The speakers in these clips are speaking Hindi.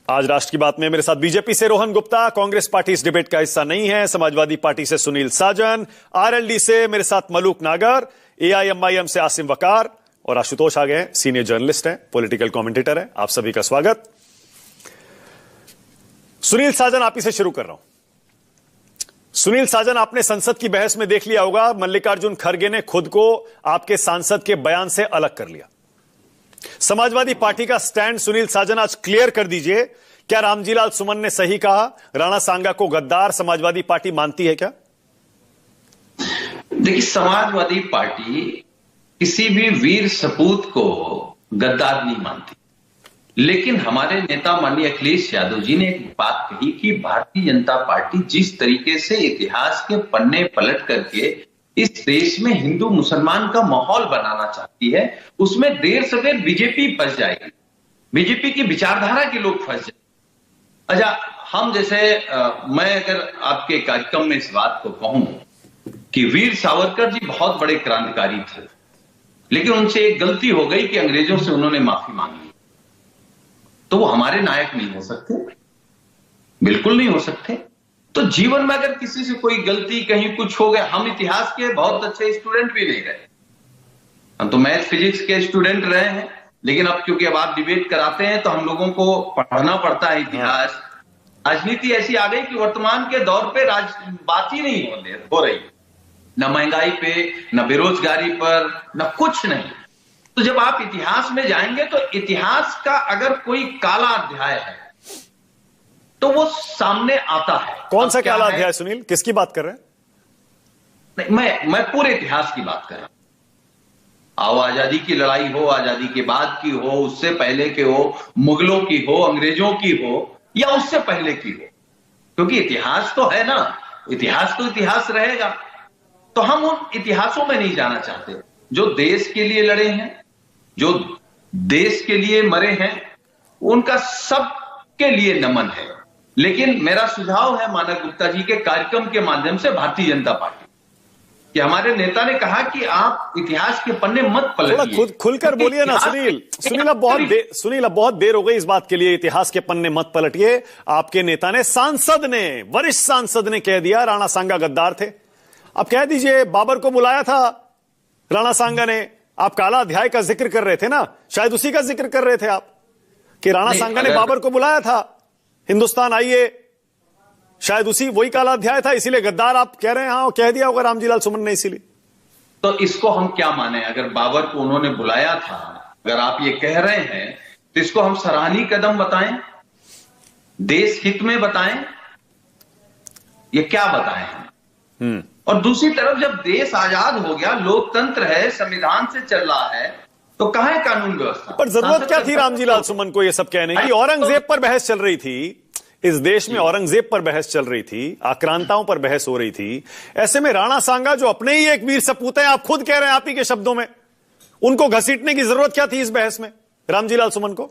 आज राष्ट्र की बात में मेरे साथ बीजेपी से रोहन गुप्ता, कांग्रेस पार्टी इस डिबेट का हिस्सा नहीं है, समाजवादी पार्टी से सुनील साजन, आरएलडी से मेरे साथ मलूक नागर, एआईएमआईएम से आसिम वकार और आशुतोष आ गए हैं, सीनियर जर्नलिस्ट हैं, पॉलिटिकल कमेंटेटर हैं। आप सभी का स्वागत। सुनील साजन, आप ही से शुरू कर रहा हूं। सुनील साजन, आपने संसद की बहस में देख लिया होगा, मल्लिकार्जुन खड़गे ने खुद को आपके सांसद के बयान से अलग कर लिया। समाजवादी पार्टी का स्टैंड सुनील साजन आज क्लियर कर दीजिए, क्या रामजीलाल सुमन ने सही कहा? राणा सांगा को गद्दार समाजवादी पार्टी मानती है क्या? देखिए, समाजवादी पार्टी किसी भी वीर सपूत को गद्दार नहीं मानती, लेकिन हमारे नेता माननीय अखिलेश यादव जी ने एक बात कही कि भारतीय जनता पार्टी जिस तरीके से इतिहास के पन्ने पलट करके इस देश में हिंदू मुसलमान का माहौल बनाना चाहती है, उसमें देर सवेर बीजेपी फंस जाएगी, बीजेपी की विचारधारा के लोग फंस जाएंगे। अच्छा, हम जैसे मैं अगर आपके कार्यक्रम में इस बात को कहूं कि वीर सावरकर जी बहुत बड़े क्रांतिकारी थे, लेकिन उनसे एक गलती हो गई कि अंग्रेजों से उन्होंने माफी मांगी, तो वो हमारे नायक नहीं हो सकते, बिल्कुल नहीं हो सकते। तो जीवन में अगर किसी से कोई गलती कहीं कुछ हो गया, हम इतिहास के बहुत अच्छे स्टूडेंट भी नहीं रहे, हम तो मैथ फिजिक्स के स्टूडेंट रहे हैं, लेकिन अब क्योंकि अब आप डिबेट कराते हैं तो हम लोगों को पढ़ना पड़ता है इतिहास। राजनीति ऐसी आ गई कि वर्तमान के दौर पे बात ही नहीं हो रही, न महंगाई पे, न बेरोजगारी पर, न कुछ नहीं। तो जब आप इतिहास में जाएंगे तो इतिहास का अगर कोई काला अध्याय है तो वो सामने आता है। कौन सा काला अध्याय सुनील, किसकी बात कर रहे हैं? नहीं, मैं पूरे इतिहास की बात कर रहा हूं। आओ, आजादी की लड़ाई हो, आजादी के बाद की हो, उससे पहले के हो, मुगलों की हो, अंग्रेजों की हो, या उससे पहले की हो, क्योंकि इतिहास तो है ना, इतिहास तो इतिहास रहेगा। तो हम उन इतिहासों में नहीं जाना चाहते। जो देश के लिए लड़े हैं, जो देश के लिए मरे हैं, उनका सबके लिए नमन है। लेकिन मेरा सुझाव है मानक गुप्ता जी के कार्यक्रम के माध्यम से भारतीय जनता पार्टी कि हमारे नेता ने कहा कि आप इतिहास के पन्ने मत पलटिए। खुलकर बोलिए ना सुनील। सुनील, अब बहुत देर हो गई इस बात के लिए, इतिहास के पन्ने मत पलटिए। आपके नेता ने, सांसद ने, वरिष्ठ सांसद ने कह दिया राणा सांगा गद्दार थे। अब कह दीजिए, बाबर को बुलाया था राणा सांगा ने, आप काला अध्याय का जिक्र कर रहे थे ना, शायद उसी का जिक्र कर रहे थे आप कि राणा सांगा ने बाबर को बुलाया था, हिंदुस्तान आइए, शायद उसी वही काला अध्याय था, इसीलिए गद्दार आप कह रहे हैं। हाँ, कह दिया होगा रामजीलाल सुमन ने इसीलिए। तो इसको हम क्या माने? अगर बाबर को उन्होंने बुलाया था, अगर आप ये कह रहे हैं, तो इसको हम सराहनीय कदम बताएं, देश हित में बताएं, ये क्या बताएं हम? और दूसरी तरफ जब देश आजाद हो गया, लोकतंत्र है, संविधान से चल रहा है, तो कहां है कानून व्यवस्था? पर जरूरत क्या थी रामजीलाल सुमन को ये सब कहने की? औरंगजेब पर बहस चल रही थी इस देश में, औरंगजेब पर बहस चल रही थी, आक्रांताओं पर बहस हो रही थी। ऐसे में राणा सांगा जो अपने ही एक वीर सपूत हैं, आप खुद कह रहे हैं, आप ही के शब्दों में, उनको घसीटने की जरूरत क्या थी इस बहस में, रामजीलाल सुमन को?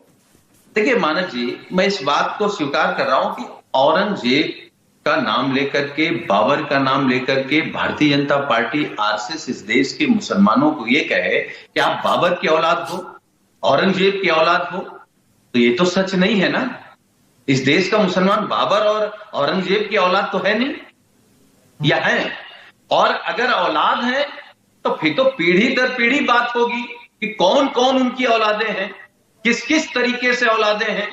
देखिए मानक जी, मैं इस बात को स्वीकार कर रहा हूं कि औरंगजेब का नाम लेकर के, बाबर का नाम लेकर के भारतीय जनता पार्टी, आरएसएस इस देश के मुसलमानों को यह कहे कि आप बाबर की औलाद हो, औरंगजेब की औलाद हो, तो ये तो सच नहीं है ना। इस देश का मुसलमान बाबर और औरंगजेब की औलाद तो है नहीं, या है? और अगर औलाद है तो फिर तो पीढ़ी दर पीढ़ी बात होगी कि कौन कौन उनकी औलादें हैं, किस किस तरीके से औलादें हैं,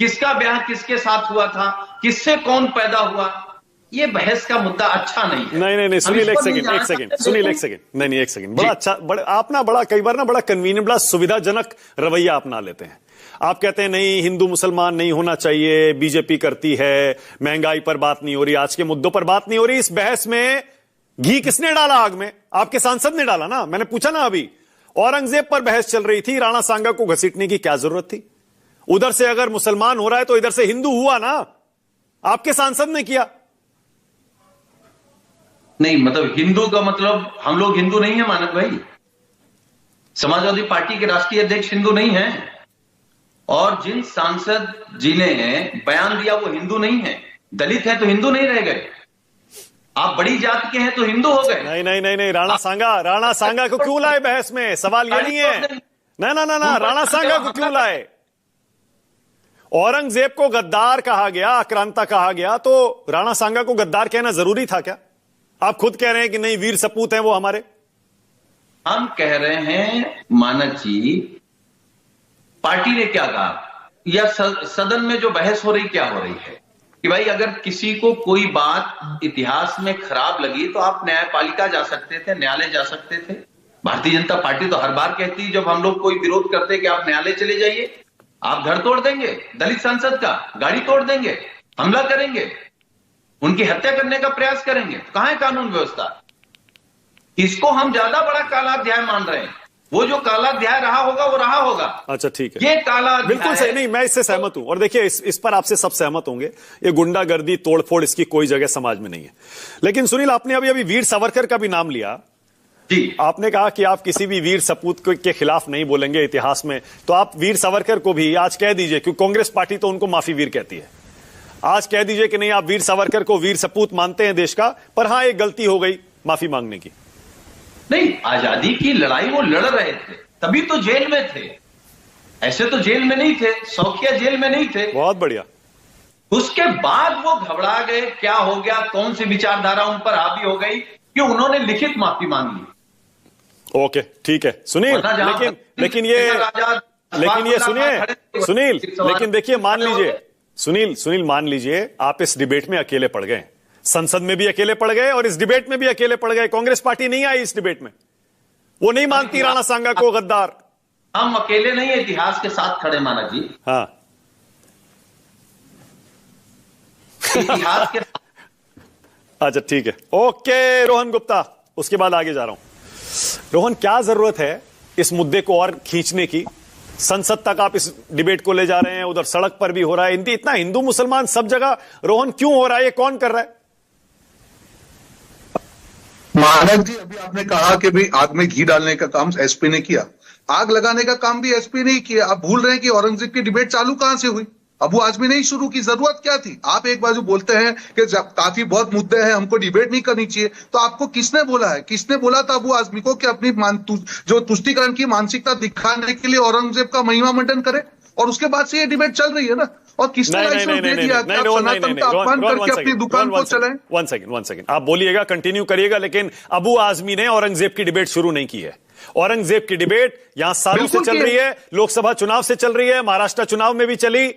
किसका ब्याह किसके साथ हुआ था, किससे कौन पैदा हुआ। ये बहस का मुद्दा अच्छा नहीं है। नहीं सुनील, एक सेकंड सुनील, एक सेकंड, नहीं एक सेकंड, बड़ा अच्छा, आप ना बड़ा कई बार ना बड़ा कन्वीनियंट, बड़ा सुविधाजनक रवैया अपना लेते हैं। आप कहते हैं नहीं, हिंदू मुसलमान नहीं होना चाहिए, बीजेपी करती है, महंगाई पर बात नहीं हो रही, आज के मुद्दों पर बात नहीं हो रही। इस बहस में घी किसने डाला आग में? आपके सांसद ने डाला ना। मैंने पूछा ना अभी, औरंगजेब पर बहस चल रही थी, राणा सांगा को घसीटने की क्या जरूरत थी? उधर से अगर मुसलमान हो रहा है तो इधर से हिंदू हुआ ना, आपके सांसद ने किया। नहीं, मतलब हिंदू का मतलब हम लोग हिंदू नहीं है मानक भाई। समाजवादी पार्टी के राष्ट्रीय अध्यक्ष हिंदू नहीं है, और जिन सांसद जी ने बयान दिया वो हिंदू नहीं है। दलित है तो हिंदू नहीं रह गए, आप बड़ी जाति के हैं तो हिंदू हो गए। नहीं, राणा सांगा को क्यों लाए बहस में? सवाल ये नहीं है। ना, राणा सांगा को क्यों लाए? औरंगजेब को गद्दार कहा गया, आक्रांता कहा गया, तो राणा सांगा को गद्दार कहना जरूरी था क्या? आप खुद कह रहे हैं कि नहीं, वीर सपूत हैं वो हमारे। हम कह रहे हैं मानक जी, पार्टी ने क्या कहा या सदन में जो बहस हो रही क्या हो रही है कि भाई अगर किसी को कोई बात इतिहास में खराब लगी तो आप न्यायपालिका जा सकते थे, न्यायालय जा सकते थे। भारतीय जनता पार्टी तो हर बार कहती है जब हम लोग कोई विरोध करते हैं कि आप न्यायालय चले जाइए, आप घर तोड़ देंगे, दलित सांसद का गाड़ी तोड़ देंगे, हमला करेंगे, उनकी हत्या करने का प्रयास करेंगे। तो कहां है कानून व्यवस्था? इसको हम ज्यादा बड़ा काला अध्याय मान रहे हैं। वो जो काला अध्याय रहा होगा वो रहा होगा। अच्छा ठीक है, ये काला अध्याय बिल्कुल सही। नहीं, मैं इससे सहमत हूं, और देखिए इस पर आपसे सब सहमत होंगे, ये गुंडागर्दी तोड़फोड़ इसकी कोई जगह समाज में नहीं है। लेकिन सुनील, आपने अभी अभी वीर सावरकर का भी नाम लिया जी। आपने कहा कि आप किसी भी वीर सपूत के खिलाफ नहीं बोलेंगे इतिहास में, तो आप वीर सावरकर को भी आज कह दीजिए, क्योंकि कांग्रेस पार्टी तो उनको माफी वीर कहती है, आज कह दीजिए कि नहीं, आप वीर सावरकर को वीर सपूत मानते हैं देश का, पर हां एक गलती हो गई माफी मांगने की। नहीं, आजादी की लड़ाई वो लड़ रहे थे, तभी तो जेल में थे। ऐसे तो जेल में नहीं थे, शौकिया जेल में नहीं थे। बहुत बढ़िया। उसके बाद वो घबरा गए, क्या हो गया, कौन सी विचारधारा उन पर हावी हो गई कि उन्होंने लिखित माफी मांग ली। ओके ठीक है सुनील, लेकिन ये सुनील, लेकिन देखिए, मान लीजिए सुनील मान लीजिए आप इस डिबेट में अकेले पड़ गए, संसद में भी अकेले पड़ गए और इस डिबेट में भी अकेले पड़ गए, कांग्रेस पार्टी नहीं आई इस डिबेट में, वो नहीं मानती राणा सांगा को गद्दार। हम अकेले नहीं, इतिहास के साथ खड़े मानक जी। हाँ, इतिहास के अच्छा ठीक है, ओके रोहन गुप्ता, उसके बाद आगे जा रहा हूं। रोहन, क्या जरूरत है इस मुद्दे को और खींचने की? संसद तक आप इस डिबेट को ले जा रहे हैं, उधर सड़क पर भी हो रहा है, इतना हिंदू मुसलमान सब जगह। रोहन, क्यों हो रहा है, ये कौन कर रहा है? मानक जी, अभी आपने कहा कि भाई आग में घी डालने का काम एसपी ने किया, आग लगाने का काम भी एसपी ने ही किया। आप भूल रहे हैं कि औरंगजेब की डिबेट चालू कहां से हुई? अबू आजमी ने ही शुरू की। जरूरत क्या थी? आप एक बाजू बोलते हैं कि काफी बहुत मुद्दे हैं, हमको डिबेट नहीं करनी चाहिए, तो आपको किसने बोला है, किसने बोला था अबू आजमी को कि अपनी जो तुष्टीकरण की मानसिकता दिखाने के लिए औरंगजेब का महिमा मंडन करे? और उसके बाद से ये डिबेट चल रही है ना। और किसने लाइसेंस दे दिया कि आप सनातन का अपमान करके अपनी दुकान को चलाएं? वन सेकंड, आप बोलिएगा, कंटिन्यू करिएगा, लेकिन अबू आजमी ने औरंगजेब की डिबेट शुरू नहीं की है। औरंगजेब की डिबेट यहां सालों से चल रही है, लोकसभा चुनाव से चल रही है, महाराष्ट्र चुनाव में भी चली।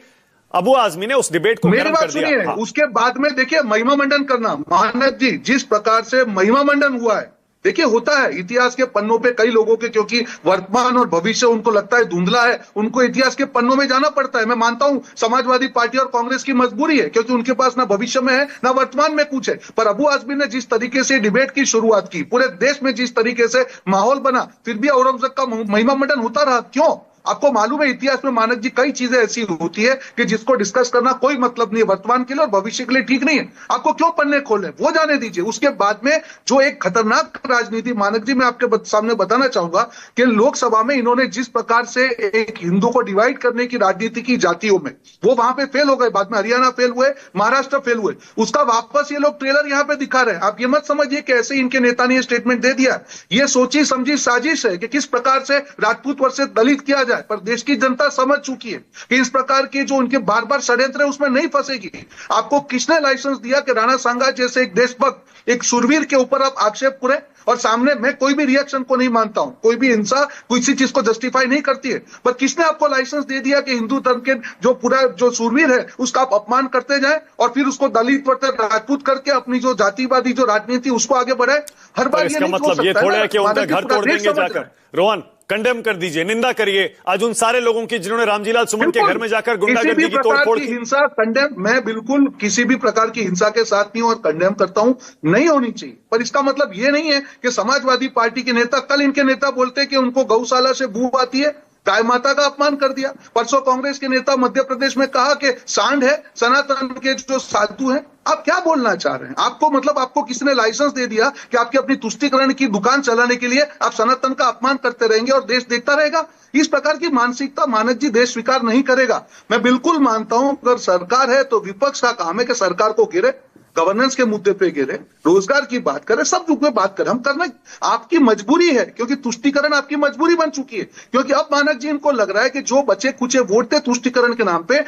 अबू आजमी ने उस डिबेट को मेरी बात सुनिए, हाँ। उसके बाद में देखिए महिमा मंडन करना, मानक जी, जिस प्रकार से महिमा मंडन हुआ है, देखिए होता है इतिहास के पन्नों पे कई लोगों के, क्योंकि वर्तमान और भविष्य उनको लगता है धुंधला है, उनको इतिहास के पन्नों में जाना पड़ता है। मैं मानता हूं समाजवादी पार्टी और कांग्रेस की मजबूरी है, क्योंकि उनके पास ना भविष्य में है ना वर्तमान में कुछ है। पर अबू आजमी ने जिस तरीके से डिबेट की शुरुआत की, पूरे देश में जिस तरीके से माहौल बना, फिर भी औरंगजेब का महिमा मंडन होता रहा। क्यों? आपको मालूम है इतिहास में मानक जी कई चीजें ऐसी होती है कि जिसको डिस्कस करना कोई मतलब नहीं है, वर्तमान के लिए और भविष्य के लिए ठीक नहीं है। आपको क्यों पन्ने खोले, वो जाने दीजिए। उसके बाद में जो एक खतरनाक राजनीति, मानक जी मैं आपके सामने बताना चाहूंगा कि लोकसभा में इन्होंने जिस प्रकार से एक हिंदू को डिवाइड करने की राजनीति की जातियों में, वो वहां पे फेल हो गए। बाद में हरियाणा फेल हुए, महाराष्ट्र फेल हुए, उसका वापस ये लोग ट्रेलर यहां पे दिखा रहे हैं। आप ये मत समझिए कि ऐसे इनके नेता ने ये स्टेटमेंट दे दिया, ये सोची समझी साजिश है कि किस प्रकार से राजपूत वर्ग से दलित किया जाए। पर देश की जनता समझ चुकी है कि इस प्रकार के जो उनके बार बार षड्यंत्र है उसमें नहीं फंसेगी। आपको किसने लाइसेंस दिया कि राणा सांगा जैसे एक देशभक्त, एक शूरवीर के ऊपर आप आक्षेप करें? और सामने मैं कोई भी रिएक्शन को नहीं मानता हूं, कोई भी हिंसा किसी चीज को जस्टिफाई नहीं करती है, पर किसने आपको लाइसेंस दे दिया कि हिंदू धर्म के जो पूरा जो शूरवीर है उसका आप अपमान करते जाए और फिर उसको दलित राजपूत करके अपनी जो जातिवादी जो राजनीति उसको आगे बढ़ाए? हर बार ये नहीं मतलब ये थोड़ा है कि उनका घर तोड़ देंगे जाकर। रोहन, कंडेम कर दीजिए, निंदा करिए आज उन सारे लोगों की जिन्होंने रामजीलाल सुमन के घर में जाकर गुंडागर्दी की तोड़फोड़ की। हिंसा कंडेम, मैं बिल्कुल किसी भी प्रकार की हिंसा के साथ नहीं और कंडेम करता हूं, नहीं होनी चाहिए। पर इसका मतलब ये नहीं है कि समाजवादी पार्टी के नेता, कल इनके नेता बोलते हैं कि उनको गौशाला से बू आती है, गाय माता का अपमान कर दिया। परसों कांग्रेस के नेता मध्य प्रदेश में कहा कि सांड है सनातन के जो साधु हैं। आप क्या बोलना चाह रहे हैं? आपको मतलब आपको किसने लाइसेंस दे दिया कि आपकी अपनी तुष्टीकरण की दुकान चलाने के लिए आप सनातन का अपमान करते रहेंगे और देश देखता रहेगा? इस प्रकार की मानसिकता मानक जी देश स्वीकार नहीं करेगा। मैं बिल्कुल मानता हूं अगर सरकार है तो विपक्ष का काम है कि सरकार को गिरे, गवर्नेंस के मुद्दे पे गिरे, रोजगार की बात करें, सब रूप में बात करें। हम करना आपकी मजबूरी है, क्योंकि तुष्टीकरण आपकी मजबूरी बन चुकी है। क्योंकि अब मानक जी इनको लग रहा है कि जो बचे कुचे वोट थे तुष्टीकरण के नाम पे,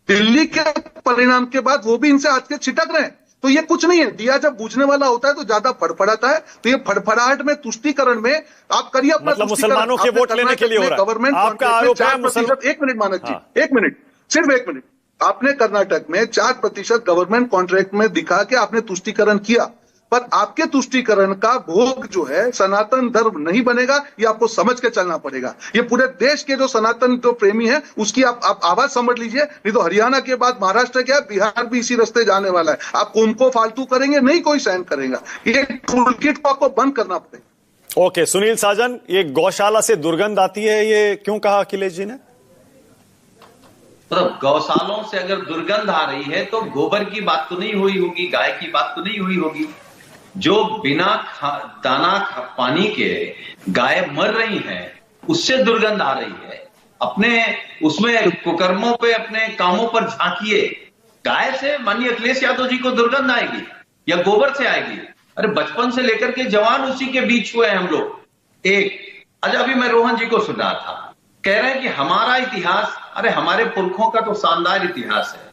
दिल्ली के परिणाम के बाद वो भी इनसे आज के छिटक रहे हैं। तो ये कुछ नहीं है, दिया जब बुझने वाला होता है तो ज्यादा फड़फड़ाता है। तो ये फड़फड़ाहट में, तुष्टीकरण में आप करिए अपना मतलब मुसलमानों के वोट लेने के लिए हो रहा है। गवर्नमेंट आपका आरोप है मुसलमान। एक मिनट मानक जी, एक मिनट, सिर्फ एक मिनट। आपने कर्नाटक में 4% गवर्नमेंट कॉन्ट्रैक्ट में दिखा के आपने तुष्टीकरण किया, पर आपके तुष्टीकरण का भोग जो है सनातन धर्म नहीं बनेगा, ये आपको समझ के चलना पड़ेगा। ये पूरे देश के जो सनातन जो प्रेमी है उसकी आप आवाज समझ लीजिए, नहीं तो हरियाणा के बाद महाराष्ट्र क्या है, बिहार भी इसी रास्ते जाने वाला है। आप उनको फालतू करेंगे, नहीं कोई सहन करेगा। ये टूल किट को आपको बंद करना पड़ेगा। ओके, सुनील साजन, ये गौशाला से दुर्गंध आती है, ये क्यों कहा अखिलेश जी ने? मतलब गौशालों से अगर दुर्गंध आ रही है तो गोबर की बात तो नहीं हुई होगी, गाय की बात तो नहीं हुई होगी। जो बिना दाना पानी के गाय मर रही हैं, उससे दुर्गंध आ रही है। अपने उसमें कुकर्मों पे, अपने कामों पर झांकिए। गाय से माननीय अखिलेश यादव जी को दुर्गंध आएगी या गोबर से आएगी? अरे बचपन से लेकर के जवान उसी के बीच हुए हैं हम लोग। अच्छा, अभी मैं रोहन जी को सुन रहा था, कह रहे हैं कि हमारा इतिहास, अरे हमारे पुरखों का तो शानदार इतिहास है।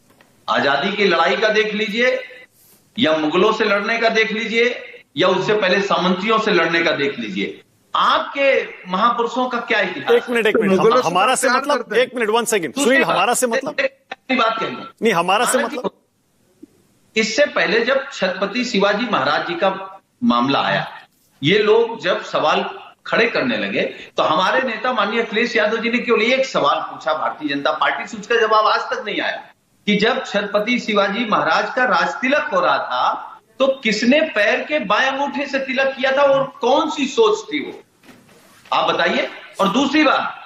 आजादी की लड़ाई का देख लीजिए, या मुगलों से लड़ने का देख लीजिए, या उससे पहले सामंतियों से लड़ने का देख लीजिए। आपके महापुरुषों का क्या इतिहास? एक मिनट, हमारा से मतलब, एक मिनट, 1 सेकंड सुनील, हमारा से मतलब बात कहेंगे नहीं, हमारा से मतलब इससे पहले जब छत्रपति शिवाजी महाराज जी का मामला आया, ये लोग जब सवाल खड़े करने लगे तो हमारे नेता माननीय अखिलेश यादव जी ने केवल एक सवाल पूछा भारतीय जनता पार्टी से, उसका जवाब आज तक नहीं आया कि जब छत्रपति शिवाजी महाराज का राजतिलक हो रहा था तो किसने पैर के बाएं अंगूठे से तिलक किया था और कौन सी सोच थी वो, आप बताइए। और दूसरी बात,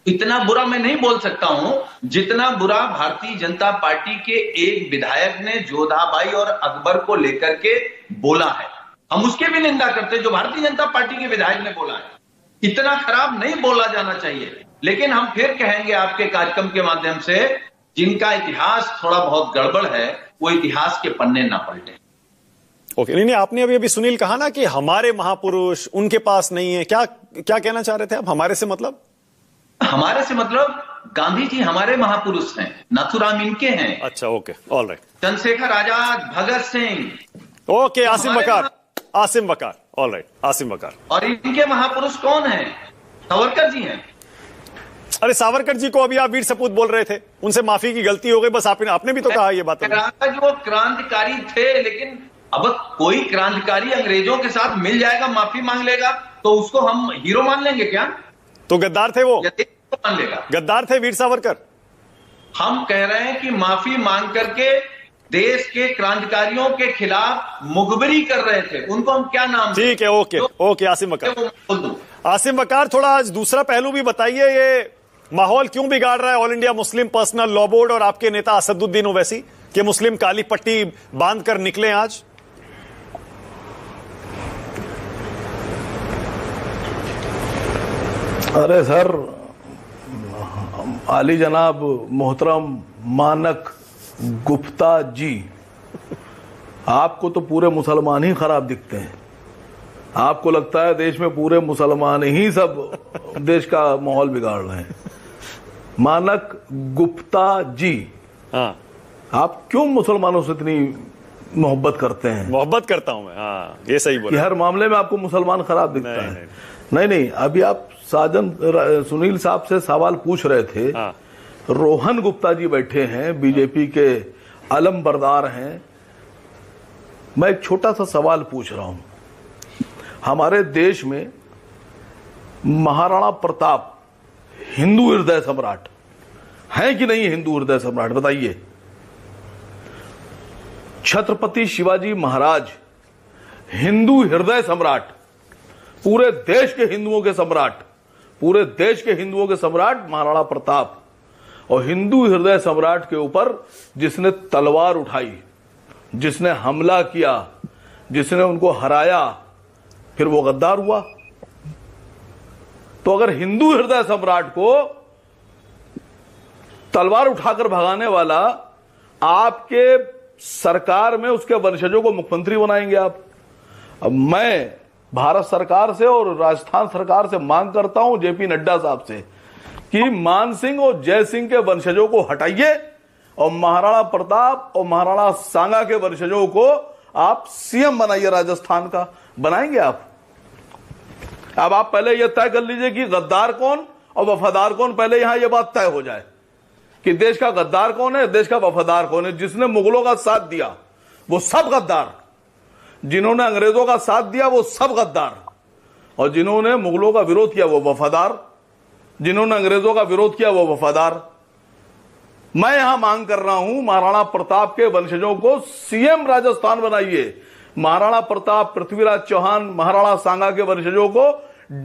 इतना बुरा मैं नहीं बोल सकता हूं जितना बुरा भारतीय जनता पार्टी के एक विधायक ने जोधाबाई और अकबर को लेकर के बोला है। हम उसके भी निंदा करते हैं जो भारतीय जनता पार्टी के विधायक ने बोला है। इतना खराब नहीं बोला जाना चाहिए। लेकिन हम फिर कहेंगे आपके कार्यक्रम के माध्यम से, जिनका इतिहास थोड़ा बहुत गड़बड़ है वो इतिहास के पन्ने ना पलटे। ओके, नहीं, आपने अभी सुनील कहा ना कि हमारे महापुरुष उनके पास नहीं है, क्या क्या कहना चाह रहे थे आप? हमारे से मतलब? हमारे से मतलब गांधी जी हमारे महापुरुष हैं, नाथुराम इनके हैं। अच्छा, okay, all right. Chandrashekhar Azad, Bhagat Singh, okay, Asim वकार, ऑल राइट, आसिम वकार। और इनके महापुरुष कौन हैं? सावरकर जी हैं। अरे सावरकर जी को अभी आप वीर सपूत बोल रहे थे, उनसे माफी की गलती हो गई, बस आपने भी तो कहा ये बात। जो क्रांतिकारी थे, लेकिन अब कोई क्रांतिकारी अंग्रेजों के साथ मिल जाएगा, माफी मांग लेगा तो उसको हम हीरो मान लेंगे क्या? तो गद्दार थे वो, मान लेगा? गद्दार थे वीर सावरकर। हम कह रहे हैं कि माफी मांग करके देश के क्रांतिकारियों के खिलाफ मुखबिरी कर रहे थे, उनको हम क्या नाम? ठीक है, ओके, ओके, आसिम वकार, थोड़ा आज दूसरा पहलू भी बताइए। ये माहौल क्यों बिगाड़ रहा है all India Muslim personal law board और आपके नेता असदुद्दीन ओवैसी कि मुस्लिम काली पट्टी बांध कर निकले आज? अरे सर, आली जनाब मोहतरम मानक गुप्ता जी, आपको तो पूरे मुसलमान ही खराब दिखते हैं। आपको लगता है देश में पूरे मुसलमान ही सब देश का माहौल बिगाड़ रहे हैं। मानक गुप्ता जी, हाँ, आप क्यों मुसलमानों से इतनी मोहब्बत करते हैं? मोहब्बत करता हूं मैं, हाँ, ये सही बोला कि हर मामले में आपको मुसलमान खराब दिखता है। नहीं, अभी आप साजन सुनील साहब से सवाल पूछ रहे थे। हाँ। रोहन गुप्ता जी बैठे हैं, बीजेपी के अलम बरदार हैं। मैं एक छोटा सा सवाल पूछ रहा हूं। हमारे देश में महाराणा प्रताप हिंदू हृदय सम्राट हैं कि नहीं? हिंदू हृदय सम्राट बताइए। छत्रपति शिवाजी महाराज हिंदू हृदय सम्राट, पूरे देश के हिंदुओं के सम्राट, पूरे देश के हिंदुओं के सम्राट महाराणा प्रताप। और हिंदू हृदय सम्राट के ऊपर जिसने तलवार उठाई, जिसने हमला किया, जिसने उनको हराया, फिर वो गद्दार हुआ। तो अगर हिंदू हृदय सम्राट को तलवार उठाकर भगाने वाला आपके सरकार में उसके वंशजों को मुख्यमंत्री बनाएंगे आप। अब मैं भारत सरकार से और राजस्थान सरकार से मांग करता हूं, जेपी नड्डा साहब से, कि मान सिंह और जय सिंह के वंशजों को हटाइए और महाराणा प्रताप और महाराणा सांगा के वंशजों को आप सीएम बनाइए राजस्थान का। बनाएंगे आप? अब आप पहले यह तय कर लीजिए कि गद्दार कौन और वफादार कौन, पहले यहां यह बात तय हो जाए कि देश का गद्दार कौन है, देश का वफादार कौन है। जिसने मुगलों का साथ दिया वो सब गद्दार, जिन्होंने अंग्रेजों का साथ दिया वो सब गद्दार, और जिन्होंने मुगलों का विरोध किया वो वफादार, जिन्होंने अंग्रेजों का विरोध किया वो वफादार। मैं यहां मांग कर रहा हूं महाराणा प्रताप के वंशजों को सीएम राजस्थान बनाइए। महाराणा प्रताप, पृथ्वीराज चौहान, महाराणा सांगा के वंशजों को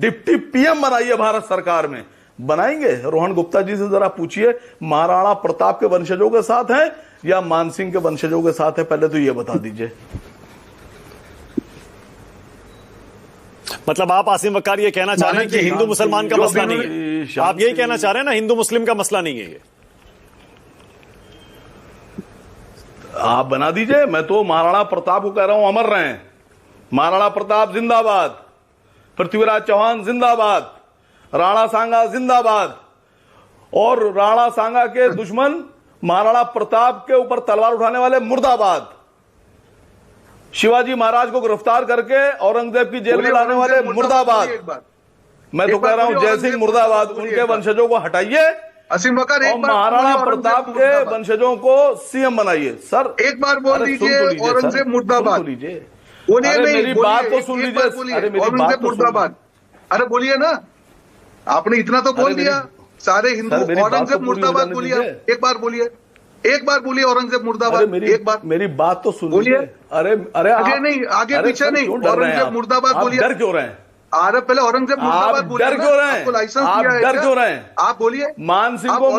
डिप्टी पीएम बनाइए भारत सरकार में। बनाएंगे? रोहन गुप्ता जी से जरा पूछिए, महाराणा प्रताप के वंशजों के साथ हैं या मानसिंह के वंशजों के साथ है? पहले तो ये बता दीजिए। मतलब आप आसिम वकार ये कहना चाह रहे हैं कि हिंदू मुसलमान का मसला नहीं है? आप यही कहना चाह रहे हैं ना, हिंदू मुस्लिम का मसला नहीं है ये? आप बना दीजिए। मैं तो महाराणा प्रताप को कह रहा हूं अमर रहें। महाराणा प्रताप जिंदाबाद, पृथ्वीराज चौहान जिंदाबाद, राणा सांगा जिंदाबाद, और राणा सांगा के दुश्मन महाराणा प्रताप के ऊपर तलवार उठाने वाले मुर्दाबाद, शिवाजी महाराज को गिरफ्तार करके औरंगजेब की जेल में लाने वाले मुर्दाबाद। मैं तो कह रहा हूं जय सिंह मुर्दाबाद। उनके वंशजों को हटाइए आसिम वकार, और महाराणा प्रताप के वंशजों को सीएम बनाइए। सर एक बार बोल दीजिए औरंगजेब मुर्दाबाद। बोलिए नहीं, मेरी बात तो सुन लीजिए। औरंगजेब मुर्दाबाद। अरे बोलिए ना, आपने इतना तो बोल दिया। सारे हिंदू औरंगजेब मुर्दाबाद बोलिए। एक बार बोलिए, एक बार बोलिए औरंगजेब मुर्दाबाद। एक बार मेरी बात तो सुन बोलिए। अरे अरे आगे नहीं, आगे पीछे नहीं, औरंगजेब मुर्दाबाद बोलिए। डर क्यों रहे हैं? अरे पहले औरंगजेब मुर्दाबाद बोलिए। डर क्यों रहे हैं? आपको लाइसेंस आप दिया है डर क्या? क्यों रहे हैं? आप बोलिए। मान सिंह को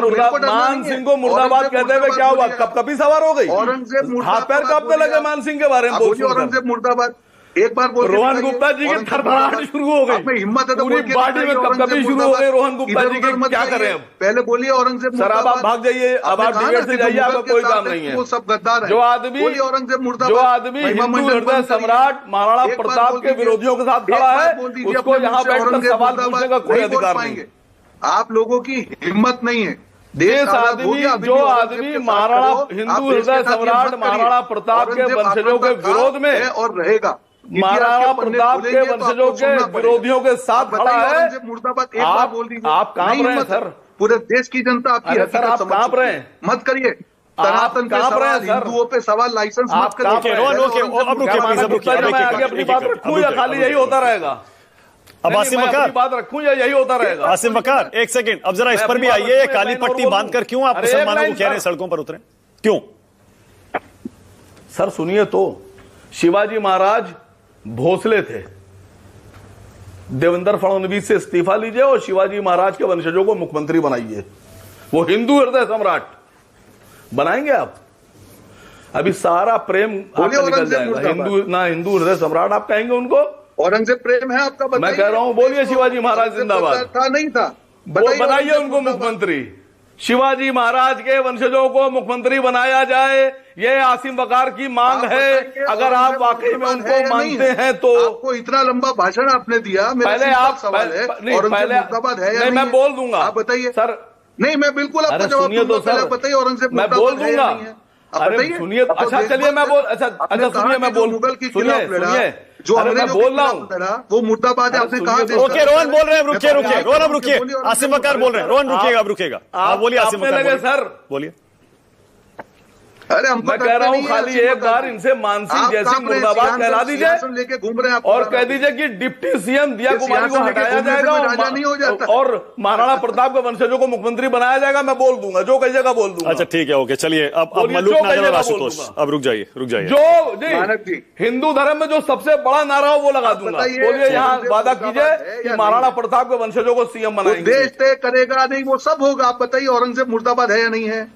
मुर्दाबाद कहते हुए क्या हुआ? कपकपी सवार हो गई? औरंगजेब मुर्दाबाद, हाथ पैर कांपने लगे मान सिंह के बारे में बोल? औरंगजेब मुर्दाबाद एक बार बोल। रोहन गुप्ता जी की थरथराहट शुरू हो गई, हिम्मत है तो पूरी बॉडी में कपकपी शुरू हो गई। रोहन गुप्ता जी के क्या करें अब? पहले बोलिए औरंगजेब सर, अब आप भाग जाइए, अब आप डिबेट से जाइए, आपका कोई काम नहीं है। वो सब गद्दार है। जो आदमी हिंदू हृदय सम्राट महाराणा प्रताप के विरोधियों के साथ खड़ा है, उसको यहाँ बैठकर सवाल पूछने का कोई अधिकार नहीं। आप लोगों की हिम्मत नहीं है। देश आदमी जो आदमी महाराणा हिंदू हृदय सम्राट महाराणा प्रताप के वंशजों के विरोध में और रहेगा, महाराणा प्रताप के वंशजों के विरोधियों के साथ खड़ा है, मुर्दाबाद एक बार बोल दीजिए। आप कांप रहे हैं सर। पूरे देश की जनता आपकी सर, आप कांप रहे हैं। मत करिए सनातन पे सवाल, हिंदुओं पे सवाल, लाइसेंस मत करिए। मैं आगे अपनी बात रखूं या खाली यही होता रहेगा? अब आसिम वकार बात रखूं या यही होता रहेगा? आसिम वकार एक सेकंड, अब जरा इस पर भी आइए। काली पट्टी बांधकर क्यों आप मुसलमानों को कह रहे हैं सड़कों पर उतरे? क्यों? सर सुनिए तो, शिवाजी महाराज भोसले थे। देवेंद्र फडणवीस से इस्तीफा लीजिए और शिवाजी महाराज के वंशजों को मुख्यमंत्री बनाइए। वो हिंदू हृदय सम्राट बनाएंगे आप? अभी सारा प्रेम आपका निकल जाएगा। हिंदू हृदय सम्राट आप कहेंगे उनको? औरंगजेब प्रेम है आपका? मैं कह रहा हूं बोलिए शिवाजी महाराज जिंदाबाद। था नहीं था? बनाइए उनको मुख्यमंत्री। शिवाजी महाराज के वंशजों को मुख्यमंत्री बनाया जाए, ये आसिम वकार की मांग है। अगर आप वाकई में उनको मानते हैं तो। आपको इतना लंबा भाषण आपने दिया, पहले आप सवाल है मुर्दाबाद है या नहीं? मैं बोल दूंगा, आप बताइए सर। नहीं, मैं बिल्कुल आपको जवाब सुनिए तो सर, बताइए औरंगजेब मैं बोल दूंगा। अरे सुनिए, अच्छा चलिए मैं बोल, अच्छा सुनिए, मैं बोल, सुनिए जो मैं बोल रहा हूँ वो मुर्दाबाद है। आपने कहा ओके रोहन बोल रहे हैं, रुकिए रोहन, अब रुकिए। आसिम वकार बोल रहे हैं, रोहन रुकिएगा, अब रुकिएगा। आप बोलिए आसिम वकार, सर बोलिए। अरे हम मैं कह रहा हूं खाली एक बार इनसे मानसिंह जैसी मुर्दाबाद कहला दीजिए लेके घूम रहे हैं और कह दीजिए कि डिप्टी सीएम दिया कुमारी को हटाया जाएगा और महाराणा प्रताप के वंशजों को मुख्यमंत्री बनाया जाएगा। मैं बोल दूंगा, जो कहिएगा बोल दूंगा। अच्छा ठीक है, ओके चलिए। अब मलूक नागर और आशुतोष, अब रुक जाइए। जो जी हिंदू धर्म में जो सबसे बड़ा नारा हो वो लगा दूंगा। बोलिए, यहाँ वादा कीजिए कि महाराणा प्रताप के वंशजों को सीएम बनाएंगे। देश तय करेगा नहीं, वो सब होगा। आप बताइए औरंगजेब मुर्दाबाद है या नहीं है?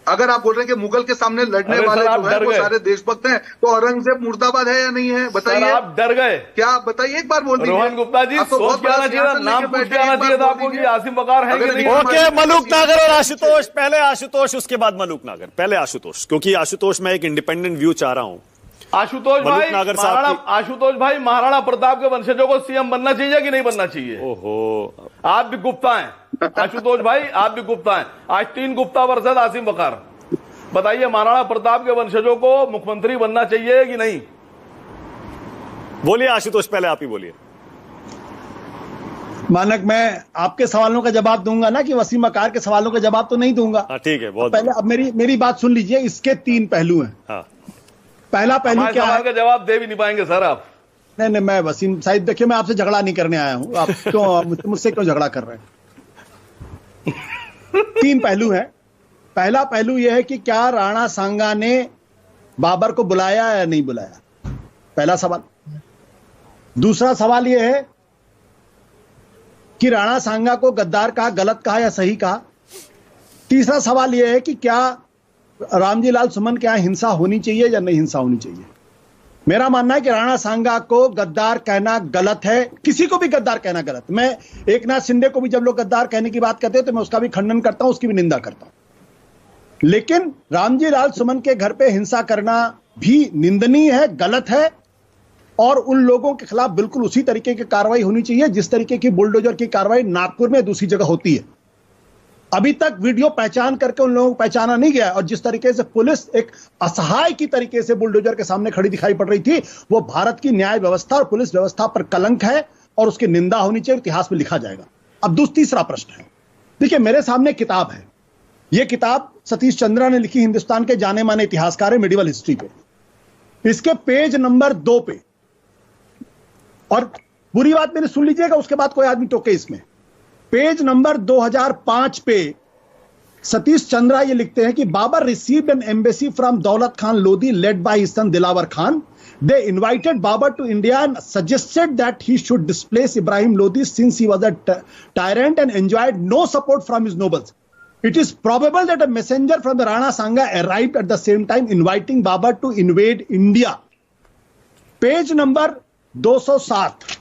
अगर आप बोल रहे हैं कि मुगल के सामने लड़ने वाले जो है वो सारे देशभक्त हैं, तो औरंगजेब मुर्दाबाद है या नहीं है? बताइए। आप डर गए क्या? आप बताइए, एक बार बोल दीजिए। रोहन गुप्ता जी, सोच के आना चाहिए, नाम पूछ के आना चाहिए था आपको कि आसिम वकार है कि नहीं। ओके, मलूक नागर और आशुतोष। पहले आशुतोष, उसके बाद मलूक नागर। पहले आशुतोष, क्योंकि आशुतोष मैं एक इंडिपेंडेंट व्यू चाह रहा हूं। आशुतोष भाई, महाराणा प्रताप के वंशजों को सीएम बनना चाहिए कि नहीं बनना चाहिए? ओहो, आप भी गुप्ता हैं आशुतोष भाई, आप भी गुप्ता हैं। आज 3 गुप्ता वर्सेस आसिम वकार। बताइए, महाराणा प्रताप के वंशजों को मुख्यमंत्री बनना चाहिए कि नहीं? बोलिए आशुतोष, पहले आप ही बोलिए। मानक, मैं आपके सवालों का जवाब दूंगा ना कि वसीम अकार के सवालों का जवाब तो नहीं दूंगा। ठीक है, बहुत पहले अब मेरी बात सुन लीजिए। इसके 3 पहलू हैं। हाँ। पहला पहलू क्या है? सवाल का जवाब दे भी नहीं पाएंगे सर आप। नहीं, मैं वसीम साहिब, देखिए, मैं आपसे झगड़ा नहीं करने आया हूं। आप क्यों मुझसे क्यों झगड़ा कर रहे हैं? 3 पहलू हैं। पहला पहलू यह है कि क्या राणा सांगा ने बाबर को बुलाया या नहीं बुलाया, पहला सवाल। दूसरा सवाल यह है कि राणा सांगा को गद्दार कहा, गलत कहा या सही कहा। तीसरा सवाल यह है कि क्या रामजी लाल सुमन के यहां हिंसा होनी चाहिए या नहीं हिंसा होनी चाहिए। मेरा मानना है कि राणा सांगा को गद्दार कहना गलत है, किसी को भी गद्दार कहना गलत। मैं एकनाथ शिंदे को भी जब लोग गद्दार कहने की बात करते हैं तो मैं उसका भी खंडन करता हूं, उसकी भी निंदा करता हूं। लेकिन रामजी लाल सुमन के घर पे हिंसा करना भी निंदनीय है, गलत है, और उन लोगों के खिलाफ बिल्कुल उसी तरीके की कार्रवाई होनी चाहिए जिस तरीके की बुलडोजर की कार्रवाई नागपुर में दूसरी जगह होती है। अभी तक वीडियो पहचान करके उन लोगों को पहचाना नहीं गया, और जिस तरीके से पुलिस एक असहाय की तरीके से बुलडोजर के सामने खड़ी दिखाई पड़ रही थी, वो भारत की न्याय व्यवस्था और पुलिस व्यवस्था पर कलंक है और उसकी निंदा होनी चाहिए, इतिहास में लिखा जाएगा। अब तीसरा प्रश्न है, देखिए, मेरे सामने किताब है। यह किताब सतीश चंद्रा ने लिखी, हिंदुस्तान के जाने माने इतिहासकार है, मिडिवल हिस्ट्री पे। इसके पेज नंबर 2 पे, और बुरी बात मेरी सुन लीजिएगा, उसके बाद कोई आदमी टोके इसमें, पेज नंबर 2005 पे सतीश चंद्रा ये लिखते हैं कि Babur received an embassy from Daulat Khan Lodi led by his son Dilawar Khan. They invited Babur to India and suggested that he should displace Ibrahim Lodi since he was a tyrant and enjoyed no support from his nobles. It is probable that a messenger from the Rana Sangha arrived at the same time inviting Babur to invade India. Page number 207,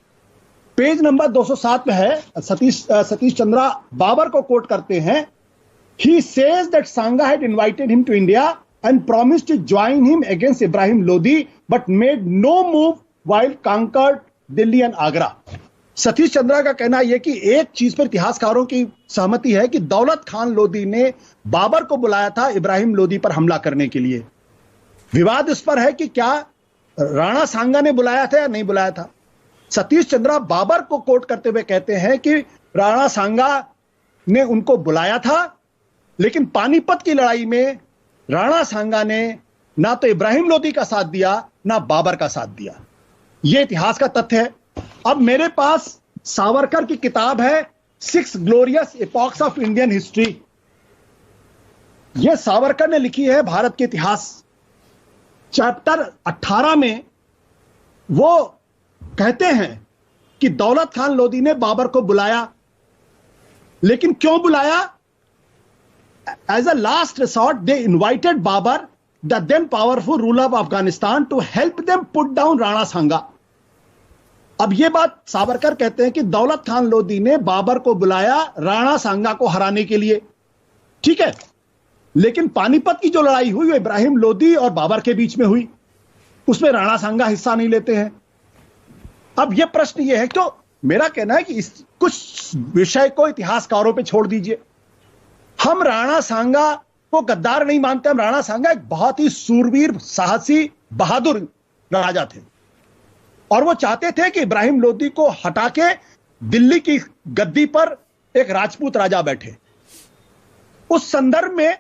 page number 207 में है, सतीश चंद्रा बाबर को कोट करते हैं. He says that Sangha had invited him to India and promised to join him against Ibrahim Lodi, but made no move while conquered Delhi and Agra. Satish Chandra का कहना यह कि एक चीज पर इतिहासकारों की सहमति है कि दौलत खान लोधी ने बाबर को बुलाया था इब्राहिम लोदी पर हमला करने के लिए. विवाद इस पर है कि क्या राणा सांगा ने बुलाया था या नहीं बुलाया था. सतीश चंद्रा बाबर को कोट करते हुए कहते हैं कि राणा सांगा ने उनको बुलाया था, लेकिन पानीपत की लड़ाई में राणा सांगा ने ना तो इब्राहिम लोदी का साथ दिया ना बाबर का साथ दिया. यह इतिहास का तथ्य है. अब मेरे पास सावरकर की किताब है 6 glorious epochs of Indian history. यह सावरकर ने लिखी है भारत के इतिहास. चैप्टर 18 में वो कहते हैं कि दौलत खान लोदी ने बाबर को बुलाया, लेकिन क्यों बुलाया? As a last resort, they invited Babur, the then powerful ruler of Afghanistan, to help them put down Rana Sangha. अब यह बात सावरकर कहते हैं कि दौलत खान लोदी ने बाबर को बुलाया राणा सांगा को हराने के लिए. ठीक है, लेकिन पानीपत की जो लड़ाई हुई वो इब्राहिम लोदी और बाबर के बीच में हुई, उसमें राणा सांगा हिस्सा नहीं लेते हैं. अब यह प्रश्न यह है, तो मेरा कहना है कि इस कुछ विषय को इतिहासकारों पे छोड़ दीजिए. हम राणा सांगा को गद्दार नहीं मानते. हम राणा सांगा एक बहुत ही सूरवीर, साहसी, बहादुर राजा थे, और वो चाहते थे कि इब्राहिम लोदी को हटा के दिल्ली की गद्दी पर एक राजपूत राजा बैठे. उस संदर्भ में